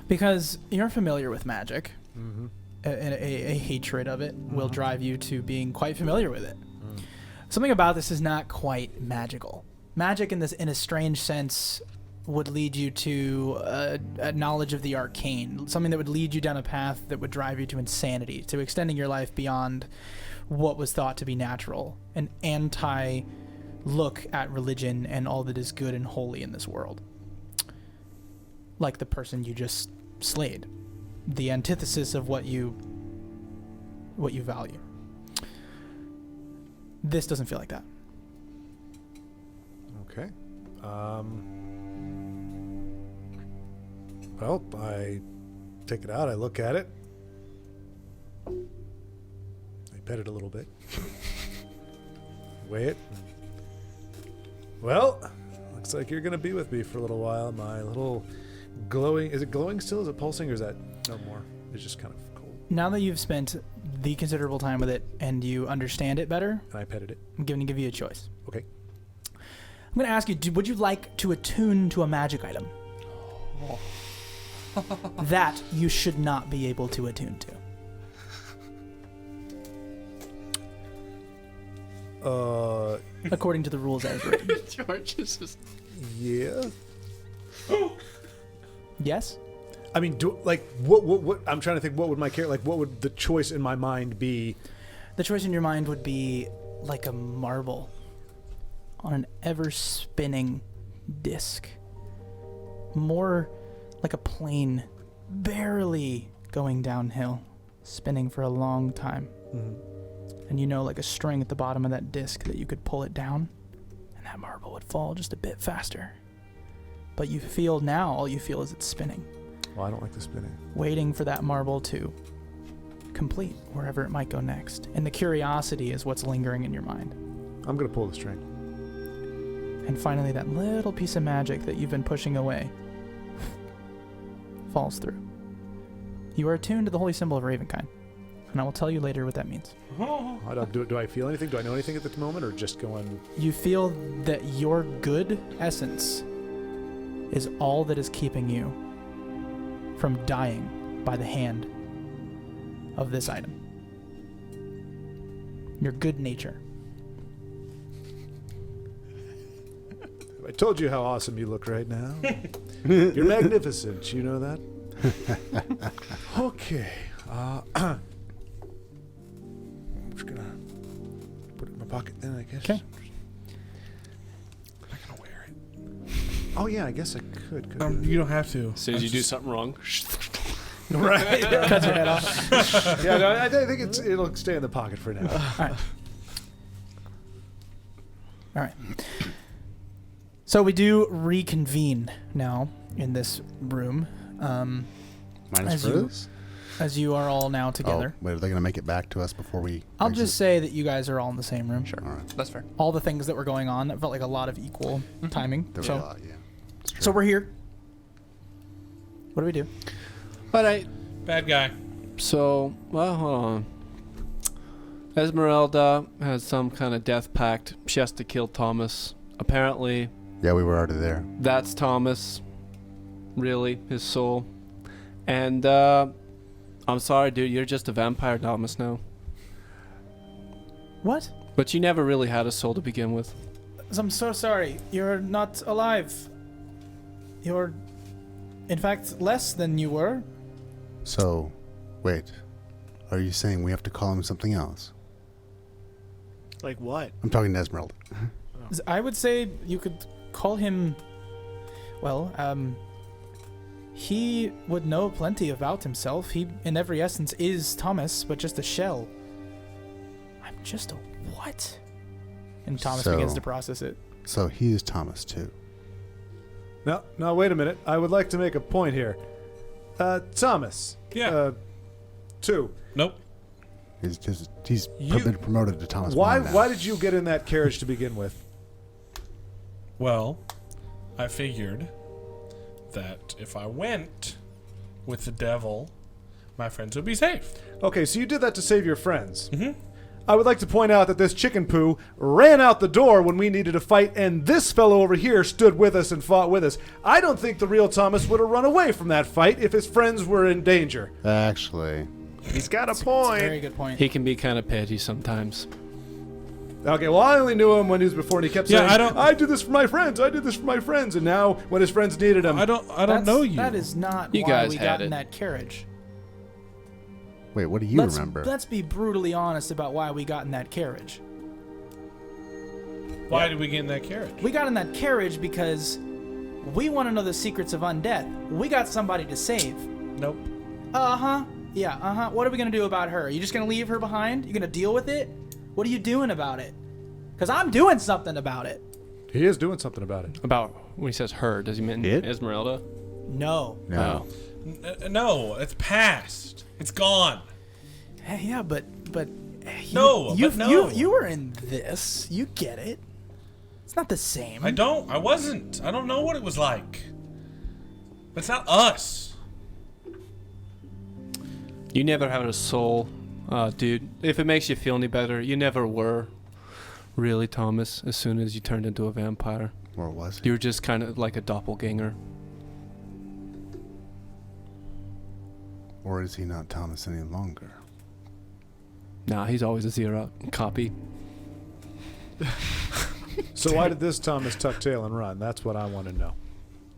Because you're familiar with magic, a hatred of it will drive you to being quite familiar with it. Something about this is not quite magical. Magic in a strange sense would lead you to a knowledge of the arcane, something that would lead you down a path that would drive you to insanity, to extending your life beyond what was thought to be natural, an anti-look at religion and all that is good and holy in this world. Like the person you just slayed, the antithesis of what you value. This doesn't feel like that. Okay. Well, I take it out. I look at it. I pet it a little bit. Weigh it. Well, looks like you're going to be with me for a little while. My little glowing... Is it glowing still? Is it pulsing, or is that no more? It's just kind of cold. Now that you've spent the considerable time with it and you understand it better, And I petted it. I'm going to give you a choice. Okay. I'm going to ask you, would you like to attune to a magic item? That you should not be able to attune to, according to the rules as written. George is just. Yeah. Yes? I mean, what? I'm trying to think. What would my character like? What would the choice in my mind be? The choice in your mind would be like a marble on an ever-spinning disc. More like a plane barely going downhill, spinning for a long time. And you know, like a string at the bottom of that disc that you could pull it down and that marble would fall just a bit faster. But you feel now, all you feel is it's spinning. Well, I don't like the spinning. Waiting for that marble to complete wherever it might go next. And the curiosity is what's lingering in your mind. I'm going to pull the string. And finally, that little piece of magic that you've been pushing away falls through. You are attuned to the holy symbol of Ravenkind. And I will tell you later what that means. Do I feel anything? Do I know anything at the moment, or just going... You feel that your good essence is all that is keeping you from dying by the hand of this item. Your good nature. I told you how awesome you look right now. You're magnificent. You know that? Okay. I'm just going to put it in my pocket then, I guess. Okay. I'm not gonna wear it. Oh, yeah, I guess I could. You don't have to. As soon as you do something wrong, Right. Cuts your head off. Yeah, no, I think it'll stay in the pocket for now. All right. So we do reconvene now in this room. Minus for this? As you are all now together. Oh, wait, are they going to make it back to us before we... I'll exit? just say that you guys are all in the same room. Sure. All right. That's fair. All the things that were going on, that felt like a lot of equal timing. There was a lot, yeah. It's true. So we're here. What do we do? all right. Bad guy. So, well, hold on. Esmeralda has some kind of death pact. She has to kill Thomas. Apparently, Yeah, we were already there. that's Thomas. Really, his soul. And, I'm sorry, dude. You're just a vampire Thomas now. What? But you never really had a soul to begin with. I'm so sorry. You're not alive. You're, in fact, less than you were. So, wait. Are you saying we have to call him something else? Like what? I'm talking to Esmeralda. I would say you could call him, well, he would know plenty about himself. He, in every essence, is Thomas, but just a shell. I'm just a what? And Thomas So- begins to process it. So he is Thomas, too. Now, wait a minute. I would like to make a point here. Thomas. Yeah. 2. Nope. He's been promoted to Thomas. Why 1 now. Why did you get in that carriage to begin with? Well, I figured that if I went with the devil, my friends would be safe. Okay, so you did that to save your friends. Mhm. I would like to point out that this chicken poo ran out the door when we needed to fight, and this fellow over here stood with us and fought with us. I don't think the real Thomas would have run away from that fight if his friends were in danger. Actually, He's got a It's a point. very good point. He can be kind of petty sometimes. Okay, well, I only knew him when he was before, and he kept Yeah, saying, I do this for my friends, I do this for my friends, and now when his friends needed him... I don't know you. That is not You why guys we had got it. in that carriage. wait, what do you let's, remember? Let's be brutally honest about why we got in that carriage. Why did we get in that carriage? We got in that carriage because we want to know the secrets of undeath. We got somebody to save. Nope. Uh-huh. Yeah, uh-huh. What are we going to do about her? Are you just going to leave her behind? You going to deal with it? What are you doing about it? Because I'm doing something about it. He is doing something about it. About when he says her, does he mean It? Esmeralda? No. No. No, it's past. It's gone. Hey, yeah, but No, you, but no. you were in this. You get it. It's not the same. I don't. I wasn't. I don't know what it was like. It's not us. You never had a soul, dude. If it makes you feel any better, you never were really Thomas as soon as you turned into a vampire. Or was You he? were just kind of like a doppelganger. Or is he not Thomas any longer? Nah, he's always a zero copy. So why did this Thomas tuck tail and run? That's what I want to know.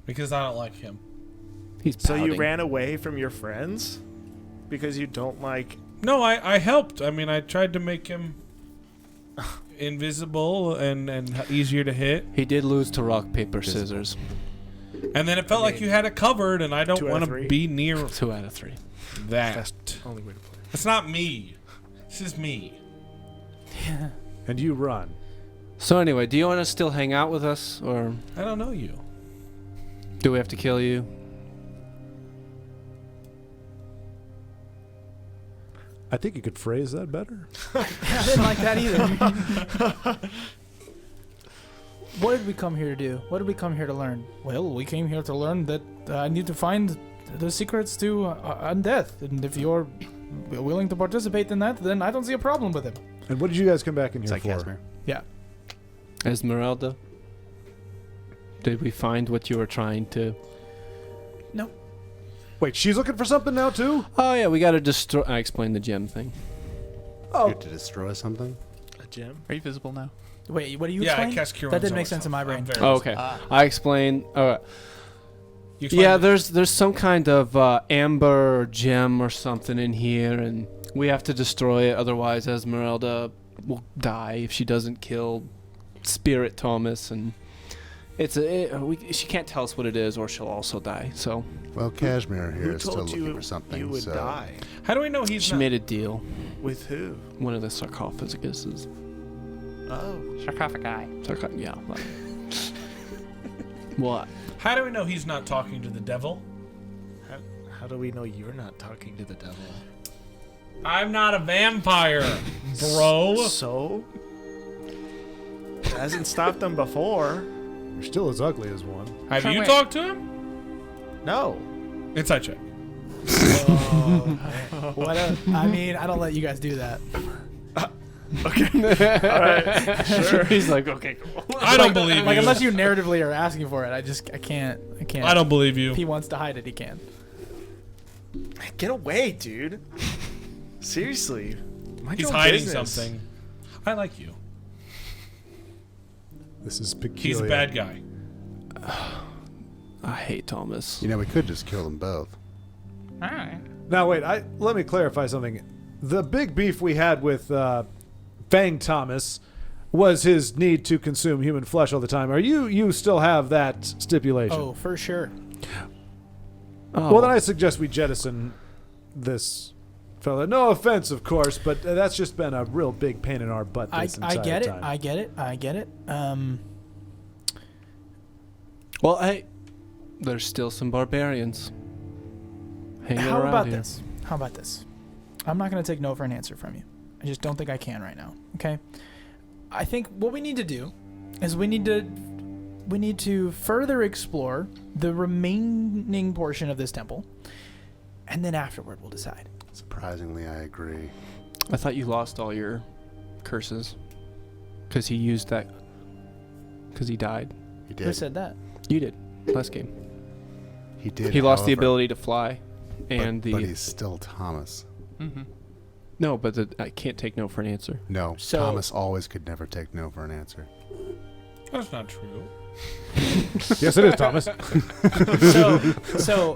Because I don't like him. He's So you pouting. ran away from your friends because you don't like. No, I helped. I mean, I tried to make him invisible and easier to hit. He did lose to rock, paper, scissors. And then it felt like you had it covered, and I don't 2 out of want to 3. be near 2 out of 3. that. That's the only way to play. It's not me. This is me. And you run. So anyway, do you want to still hang out with us, or I don't know you. do we have to kill you? I think you could phrase that better. I didn't like that either. What did we come here to do? What did we come here to learn? Well, we came here to learn that I need to find the secrets to undeath. And if you're willing to participate in that, then I don't see a problem with it. And what did you guys come back in It's here like for? Casimir. Yeah. Esmeralda? Did we find what you were trying to... Wait, she's looking for something now too? Oh yeah, we gotta destroy... I explained the gem thing. You have to destroy something? A gem. Are you visible now? Wait, what do you Yeah, I explain? cast Cure That didn't Wounds make sense in my brain. Oh, okay. I explained... You explained Yeah, it. there's some kind of amber or gem or something in here, and we have to destroy it. Otherwise, Esmeralda will die if she doesn't kill Spirit Thomas, and she can't tell us what it is, or she'll also die. So Well, Casimir here Who is still told looking you for something. you would so die? How do we know he's she not? made a deal. With who? One of the sarcophaguses. Oh. Sarcophagi. Yeah. Like, what? How do we know he's not talking to the devil? How do we know you're not talking to the devil? I'm not a vampire, bro. So? It hasn't stopped them before. You're still as ugly as one. Have Wait, you wait. talked to him? No. Inside check. What a, I mean, I don't let you guys do that. He's like, okay, cool. I don't believe Like, you. unless you narratively are asking for it, I can't. I don't believe you. If he wants to hide it, he can. Get away, dude. Seriously. Mind He's your own hiding business. something. I like you. This is peculiar. He's a bad guy. I hate Thomas. You know, we could just kill them both. All right. Now wait, let me clarify something. The big beef we had with Fang Thomas was his need to consume human flesh all the time. Are you still have that stipulation? Oh, for sure. Oh. Well, then I suggest we jettison this fella. No offense, of course, but that's just been a real big pain in our butt. I This entire get it. time. I get it. Well, hey, there's still some barbarians hanging How around about here. this? How about this? I'm not going to take no for an answer from you. I just don't think I can right now. Okay. I think what we need to do is we need to further explore the remaining portion of this temple, and then afterward we'll decide. Surprisingly, I agree. I thought you lost all your curses because he used that because he died. He Who did. said that? You did last game. He did. He lost the however, ability to fly, and but he's still Thomas. Mm-hmm. no, but I can't take no for an answer. No, So- Thomas always could never take no for an answer. That's not true. Yes, it is, Thomas. So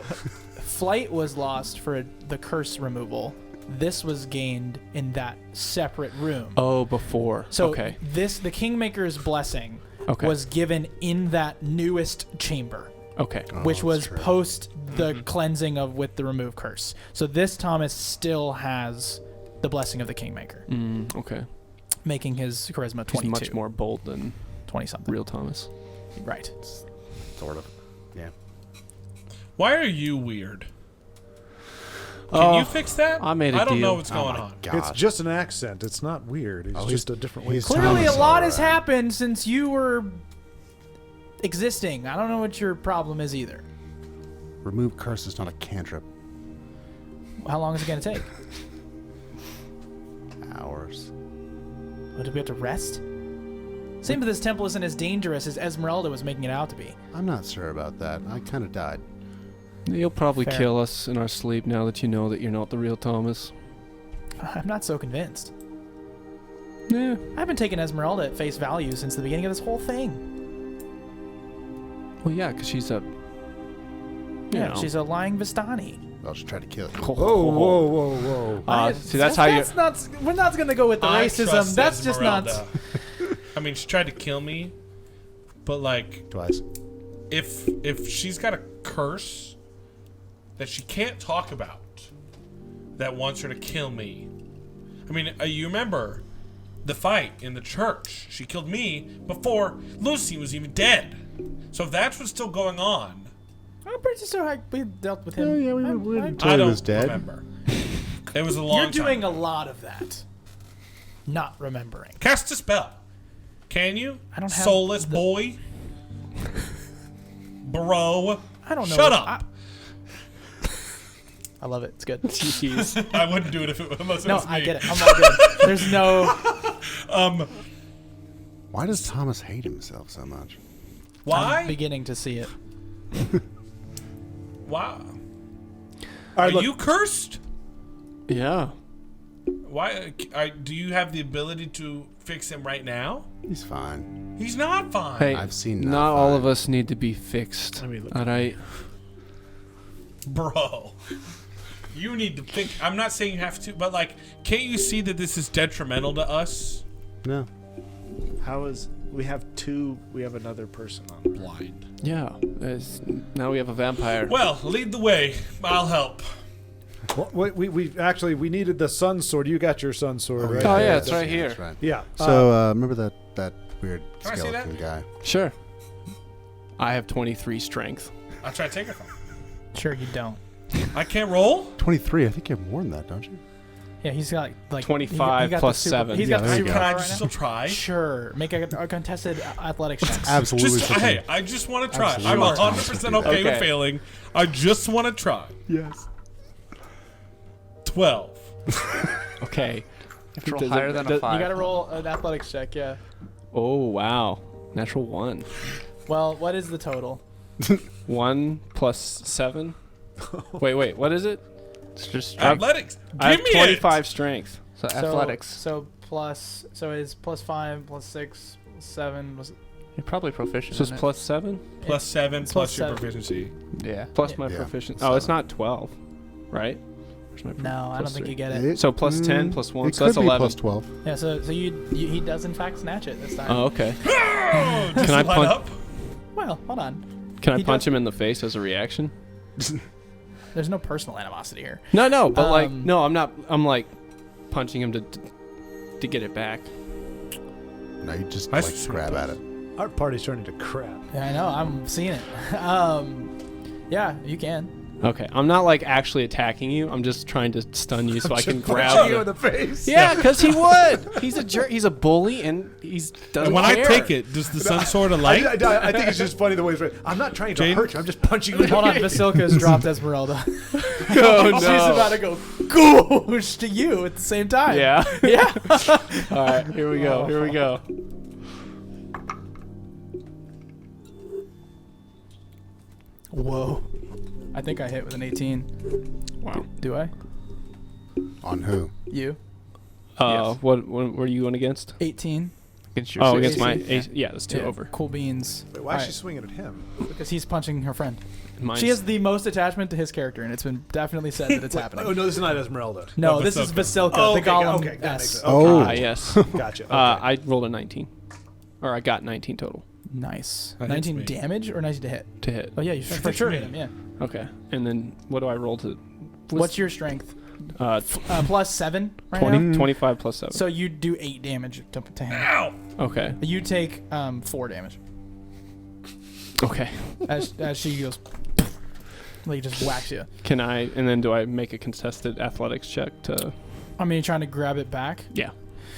flight was lost for the curse removal. This was gained in that separate room. Oh, before. So okay. the Kingmaker's blessing Okay. was given in that newest chamber, Okay. Oh, which that's was true. post the cleansing of with the remove curse. So this Thomas still has the blessing of the Kingmaker, Okay. making his charisma He's 22, much more bold than 20 something. real Thomas. Right. Sort of. Yeah. Why are you weird? Can you fix that? I made a I don't know deal. what's Oh going my on. gosh. It's just an accent. It's not weird. It's Oh, just a different way. he's Clearly, Thomas, a lot has alright. happened since you were existing. I don't know what your problem is either. Remove curse is not a cantrip. How long is it going to take? Hours. What, do we have to rest? Seems that this temple isn't as dangerous as Esmeralda was making it out to be. I'm not sure about that. I kind of died. You'll probably Fair. kill us in our sleep now that you know that you're not the real Thomas. I'm not so convinced. Yeah. I've been taking Esmeralda at face value since the beginning of this whole thing. Well, yeah, because she's a. Yeah, she's a lying Vistani. I'll just try to kill you. Whoa. See, that's how you. Not, we're not going to go with the I racism. trust That's just not. Esmeralda. I mean, she tried to kill me, but like, Twice. if she's got a curse that she can't talk about, that wants her to kill me. I mean, you remember the fight in the church. She killed me before Lucy was even dead. So if that's what's still going on... I'm pretty sure we dealt with him. Yeah, we I until he don't was dead. remember. It was a long You're doing time. a lot of that. Not remembering. Cast a spell. Can you? I don't have Soulless the- boy. Bro. I don't know. Shut up. I love it. It's good. Jeez. I wouldn't do it if it unless it No, was me. I get it. I'm all good. There's no... Why does Thomas hate himself so much? Why? I'm beginning to see it. Why? All Are right, look, you cursed? Yeah. Why? Do you have the ability to fix him right now? He's fine. He's not fine. Hey, I've seen not not all fine. of us need to be fixed. Let me look. All right. Bro. You need to think. I'm not saying you have to, but like, can't you see that this is detrimental to us? No. How is we have another person on blind. Yeah. Now we have a vampire. Well, lead the way. I'll help. Well, we needed the sun sword. You got your sun sword, right? Oh, yeah, there. it's right here. That's right. Yeah. So remember that weird Can I see that? skeleton guy? Sure. I have 23 strength. I'll try to take it from him. Sure, you don't. I can't roll? 23. I think you have more than that, don't you? Yeah, he's got like 25 he got plus the super, 7. He's Yeah, got the there you super go. Can I power just right still now. try? Sure, make a contested athletics check. Absolutely. Just, something. hey, I just want to try. Absolutely. I'm 100% okay with Okay. failing. I just want to try. Yes. 12. You Okay. have to roll Does it- higher than a does- 5. You gotta roll an athletics check. Yeah. Oh, wow. Natural 1. Well, what is the total? 1 plus 7. Wait. What is it? It's just Athletics. I have Give me 25 strength. so athletics. So it's plus 5, plus 6, plus 7. You're probably proficient. So it's in it. plus 7? it. Plus 7 It's plus plus your 7. proficiency. Yeah. Plus my Yeah. proficiency. Oh, it's 7. not 12, right? Where's my No, I don't plus think 3? you get it. So plus 10 plus 1, It so that's could be 11. plus 12. Yeah. So he does in fact snatch it this time. Oh, okay. Oh, Can I line punch- up? Well, hold on. Can I He punch does- him in the face as a reaction? There's no personal animosity here. No, but like, Um, no, I'm not. I'm like punching him to get it back. No, you just Nice like to grab at it. Our party's turning to crap. Yeah, I know. I'm seeing it. Yeah, you can. Okay, I'm not like actually attacking you. I'm just trying to stun you so I can Punching grab you in the. the face. Yeah, because he would. He's a jerk. He's a bully, and he's doesn't And when I care. take it, does the sun sword of light? I think it's just funny the way it's right. I'm not trying to Jaden? hurt you. I'm just punching you. Hold on, Basilica's dropped Esmeralda. Oh no! She's about to go goosh to you at the same time. Yeah. Yeah. All right, here we go. Here we go. Whoa. I think I hit with an 18. Wow. Do I? On who? You? What were you going against? 18. Against your Oh, 16. against my Yeah. ace. Yeah, that's 2 Yeah, over. Cool beans. Wait, why is she Alright, swinging at him? because he's punching her friend. Mine's- She has the most attachment to his character, and it's been definitely said that it's happening. Oh no, this is not Esmeralda. No, No, this is Basilka. Basilka, Oh, the okay, golem okay, that makes S. sense. Oh. yes. Gotcha. Okay. I rolled a 19, or I got 19 total Nice. That hits 19 me. damage or 19 to hit? to hit. Oh yeah, you That for hits sure me. hit him. Yeah. Okay, and then what do I roll to? What's your strength? 20, Plus 7 right now. 25 plus 7. So you do 8 damage to him. Ow! Okay. You take 4 damage Okay. as she goes. Like just whacks you. Can I? And then do I make a contested athletics check to? I mean, you're trying to grab it back. Yeah.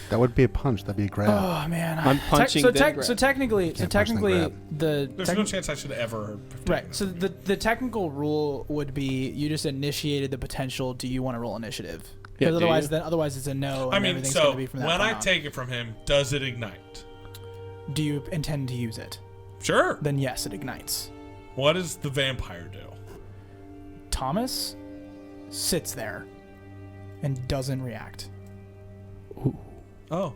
That would be a punch. That'd be a grab. Oh man. I'm punching, then grab. So technically, Can't punch, then grab. There's no chance I should ever. Right. So the technical rule would be you just initiated the potential. Do you want to roll initiative? Yeah, Because do you? otherwise it's a no. I And mean, everything's so gonna be from that when point I on. take it from him, does it ignite? Do you intend to use it? Sure. Then yes, it ignites. What does the vampire do? Thomas sits there and doesn't react. Oh.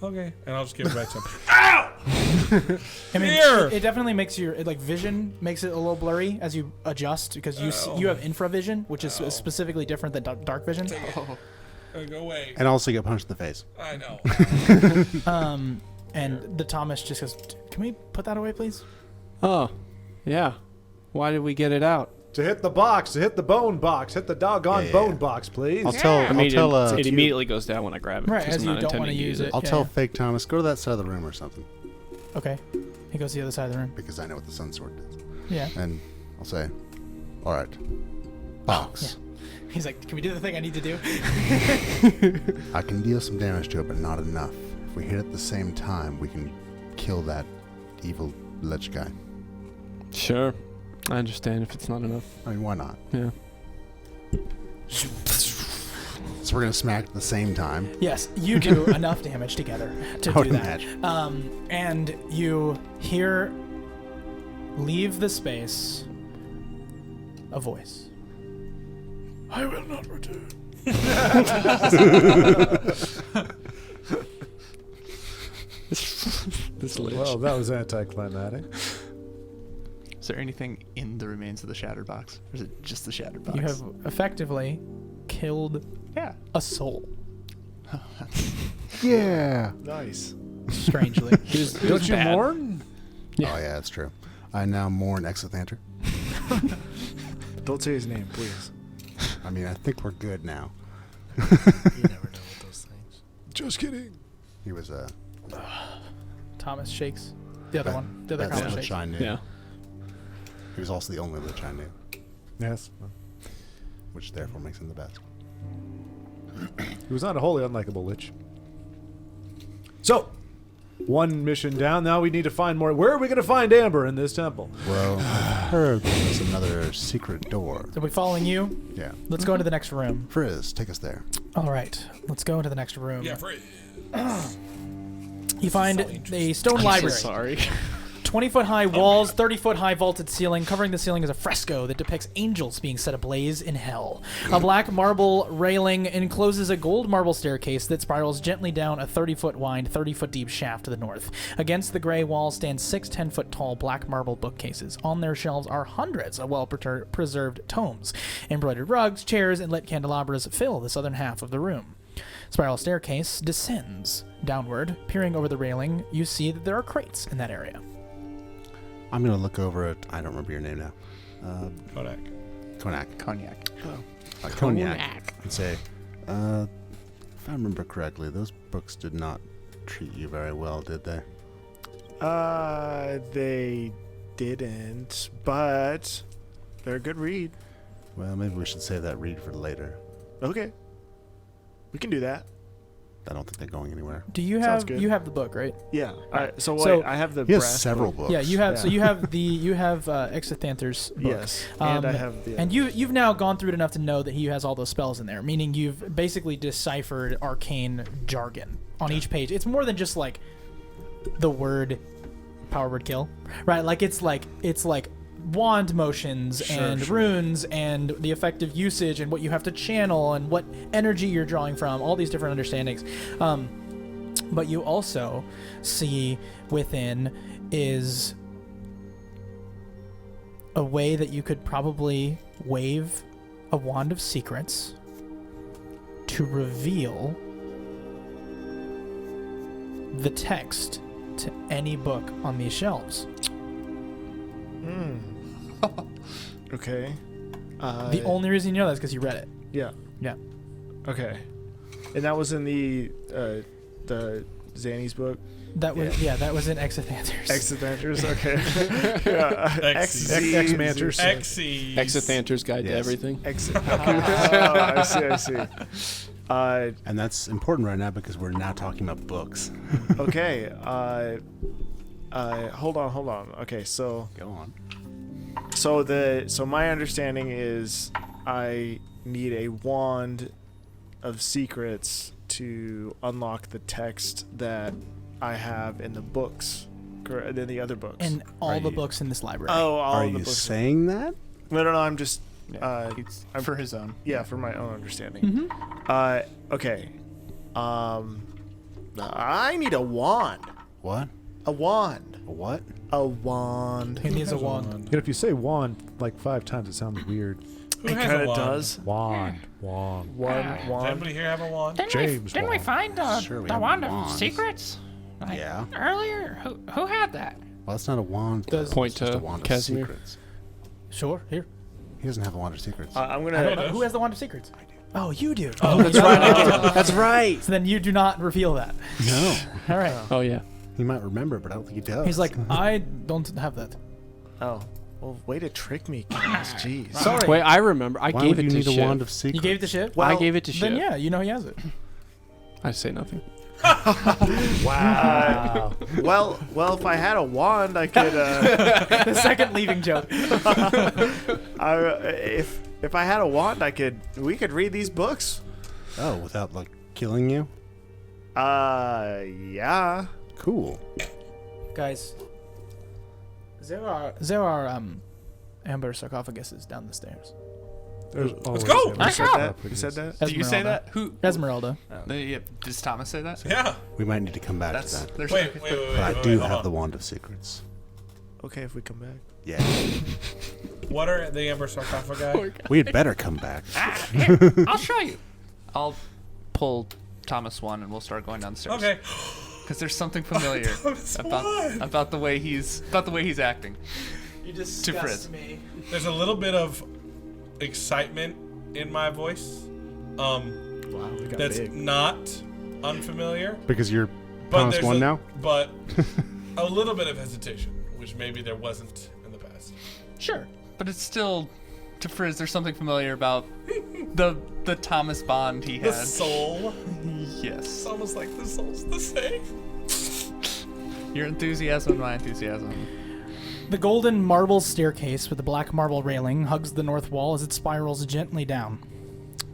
Okay. And I'll just give it back to him. Ow! I mean, Here! it definitely makes your vision makes it a little blurry as you adjust because you have infravision, which is specifically different than dark vision. Go away. And also get punched in the face. I know. And the Thomas just goes, "Can we put that away, please?" Oh, yeah. Why did we get it out? to hit the box, to hit the bone box, hit the doggone bone box, please. I'll tell. I mean, I'll tell. it immediately goes down when I grab it. Right, 'cause as I'm you not don't want to intending use it. I'll Yeah, tell yeah. Fake Thomas, go to that side of the room or something, Okay. He goes to the other side of the room. because I know what the sun sword does. Yeah. And I'll say, all right, box. He's like, can we do the thing I need to do? I can deal some damage to it, but not enough. If we hit at the same time, we can kill that evil lich guy. Sure. I understand if it's not enough. I mean, why not? Yeah. So we're gonna smack at the same time. Yes, you do enough damage together to I do would that. imagine. And you hear, leave the space, a voice. I will not return. This lich. Well, that was anticlimactic. Is there anything in the remains of the shattered box? Or is it just the shattered box? You have effectively killed Yeah. a soul, Yeah. Nice. strangely. Don't you bad. mourn? Oh yeah, that's true. I now mourn Exothanter. Don't say his name, please. I mean, I think we're good now. You never know with those things. Just kidding. He was Thomas shakes. The other one. The other that's common the shakes. lich I knew. Yeah. He was also the only lich I knew, Yes. which therefore makes him the best. He was not a wholly unlikable lich. So, one mission down. Now we need to find more. Where are we going to find Amber in this temple? Well, I've heard there's another secret door. So we following you? Yeah. Let's go into the next room. Frizz, take us there. All right, let's go into the next room. Yeah, free. You find a stone I'm so library. sorry. 20-foot high walls, 30-foot high vaulted ceiling. Covering the ceiling is a fresco that depicts angels being set ablaze in hell. A black marble railing encloses a gold marble staircase that spirals gently down a 30-foot wide, 30-foot deep shaft to the north. Against the gray wall stand 6 10-foot tall black marble bookcases. On their shelves are hundreds of well-preserved tomes. Embroidered rugs, chairs, and lit candelabras fill the southern half of the room. Spiral staircase descends downward. Peering over the railing, you see that there are crates in that area. I'm gonna look over at. I don't remember your name now. Kodak. Cognac. Cognac. Cognac. And say, if I remember correctly, those books did not treat you very well, did they? They didn't, but they're a good read. Well, maybe we should save that read for later. Okay. We can do that. I don't think they're going anywhere. Do you Sounds have good. you have the book, right? Yeah. So So- I have the He has brass several book. books. Yeah, you have. So Yeah. you have Exothanter's book. Yes. And I Um, have the And you've now gone through it enough to know that he has all those spells in there, meaning you've basically deciphered arcane jargon on each page. It's more than just like the word power word kill, right? Like it's like wand motions and runes and the effective usage and what you have to channel and what energy you're drawing from, all these different understandings. But you also see within is a way that you could probably wave a wand of secrets to reveal the text to any book on these shelves. Okay. The only reason you know that is because you read it. Yeah. Yeah. Okay. And that was in the Zanny's book. That was that was in Exothanter's. Exodanters. Okay. Yeah. X-Manters. Exes. Exothanter's Guide to Yes. Everything. I see. And that's important right now because we're now talking about books. Okay. Hold on. Okay, so Go on. so my understanding is I need a wand of secrets to unlock the text that I have in the books, in the other books. And all Are the you- books in this library. all Are the you books. saying that? No, I'm just It's for his own. yeah, for my own understanding. Okay. I need a wand. What? A wand. A what? A wand. He needs a wand. If you say wand like 5 times, it sounds weird. Who It has kind a of wand? does. Wand. Wand. Does anybody here have a wand? Didn't we find Sure, we the have wand of wands. secrets? Like, Yeah. Earlier, who had that? Well, that's not a wand. Does- It's Point just to a wand of Casimir. secrets. Sure, here. He doesn't have a wand of secrets. I'm I don't gonna. know. Who has the Wand of Secrets? I do. Oh, you do. Oh, that's right. That's right. So then you do not reveal that. No. All right. Oh yeah. He might remember, but I don't think he does. He's like, I don't have that. Oh, well, way to trick me, Kaz. Jeez. Sorry. Wait, I remember. I why gave would it you to need a wand Shiv. of secrets? You gave it to Shiv? I gave it to Shiv. Then yeah, you know he has it. I say nothing. Wow. Well, if I had a wand, I could. The second leaving joke. If I had a wand, we could read these books. Oh, without like killing you? Yeah. Cool. Guys, there are amber sarcophaguses down the stairs. Let's go. You said that? Did you say that? Who? Esmeralda. Yeah, does Thomas say that? Yeah. We might need to come back That's to that. there's Wait. But I do have the wand of secrets. Okay, if we come back. Yeah. What are the amber sarcophagi? We had better come back. Here, I'll show you. I'll pull Thomas one and we'll start going downstairs. Okay. Because there's something familiar about the way he's acting. You disgust me. There's a little bit of excitement in my voice. Wow, we got That's big. not unfamiliar. Because you're But Thomas there's one now? But a little bit of hesitation, which maybe there wasn't in the past. Sure, but it's still to Frizz. There's something familiar about the Thomas bond he The had. soul. Yes. It's almost like the soul's the same. Your enthusiasm and my enthusiasm. The golden marble staircase with the black marble railing hugs the north wall as it spirals gently down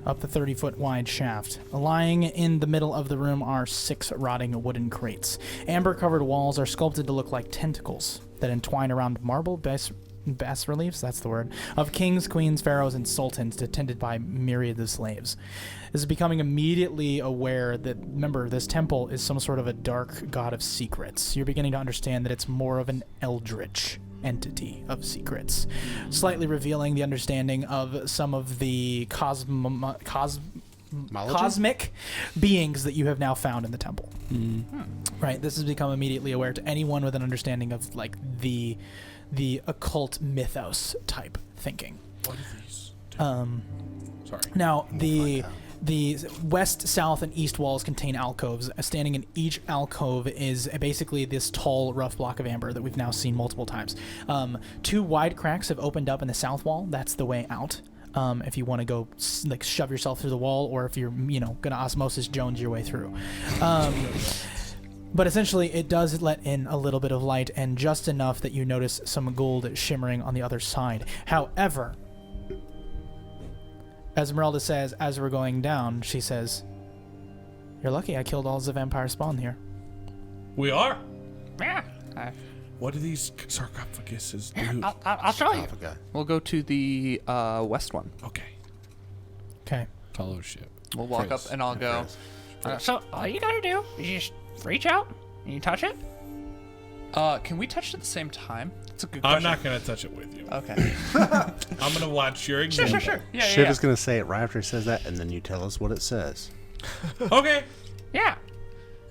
up the 30-foot wide shaft. Lying in the middle of the room are 6 rotting wooden crates. Amber-covered walls are sculpted to look like tentacles that entwine around marble bas-reliefs, that's the word, of kings, queens, pharaohs, and sultans attended by myriads of slaves. This is becoming immediately aware that, remember, this temple is some sort of a dark god of secrets. You're beginning to understand that it's more of an eldritch entity of secrets, slightly revealing the understanding of some of the cosmic beings that you have now found in the temple. Right, this has become immediately aware to anyone with an understanding of like the occult mythos type thinking. What are these? Sorry. Now the west, south, and east walls contain alcoves. Standing in each alcove is basically this tall, rough block of amber that we've now seen multiple times. 2 wide cracks have opened up in the south wall. That's the way out. If you want to go like shove yourself through the wall, or if you're gonna osmosis Jones your way through. But essentially, it does let in a little bit of light, and just enough that you notice some gold shimmering on the other side. However, Esmeralda says, as we're going down, she says, "You're lucky I killed all the vampire spawn here." We are. Yeah. What do these sarcophaguses do? I'll show you. Okay. We'll go to the west one. Okay. Okay. Fellowship. We'll walk up and I'll go. So all you gotta do is just reach out and you touch it. Can we touch it at the same time? That's a good question. I'm not going to touch it with you. Okay. I'm going to watch your example. Sure. Yeah, Shiv is going to say it right after he says that, and then you tell us what it says. Okay. Yeah.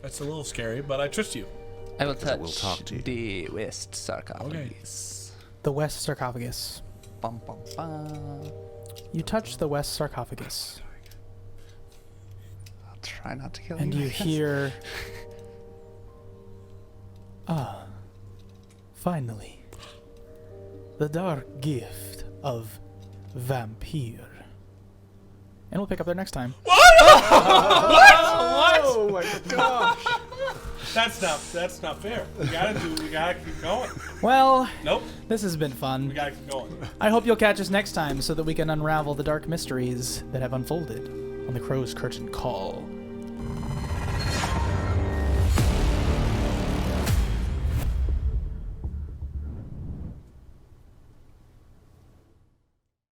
That's a little scary, but I trust you. I will I will talk to you. the west sarcophagus. The west sarcophagus. Bum, bum, bum. You touch the west sarcophagus, I'll try not to kill and you. you hear, finally, the dark gift of vampire. And we'll pick up there next time. Oh my gosh. That's not fair. We gotta keep going. Well, Nope. this has been We fun. gotta keep going. I hope you'll catch us next time so that we can unravel the dark mysteries that have unfolded on the Crow's Curtain Call.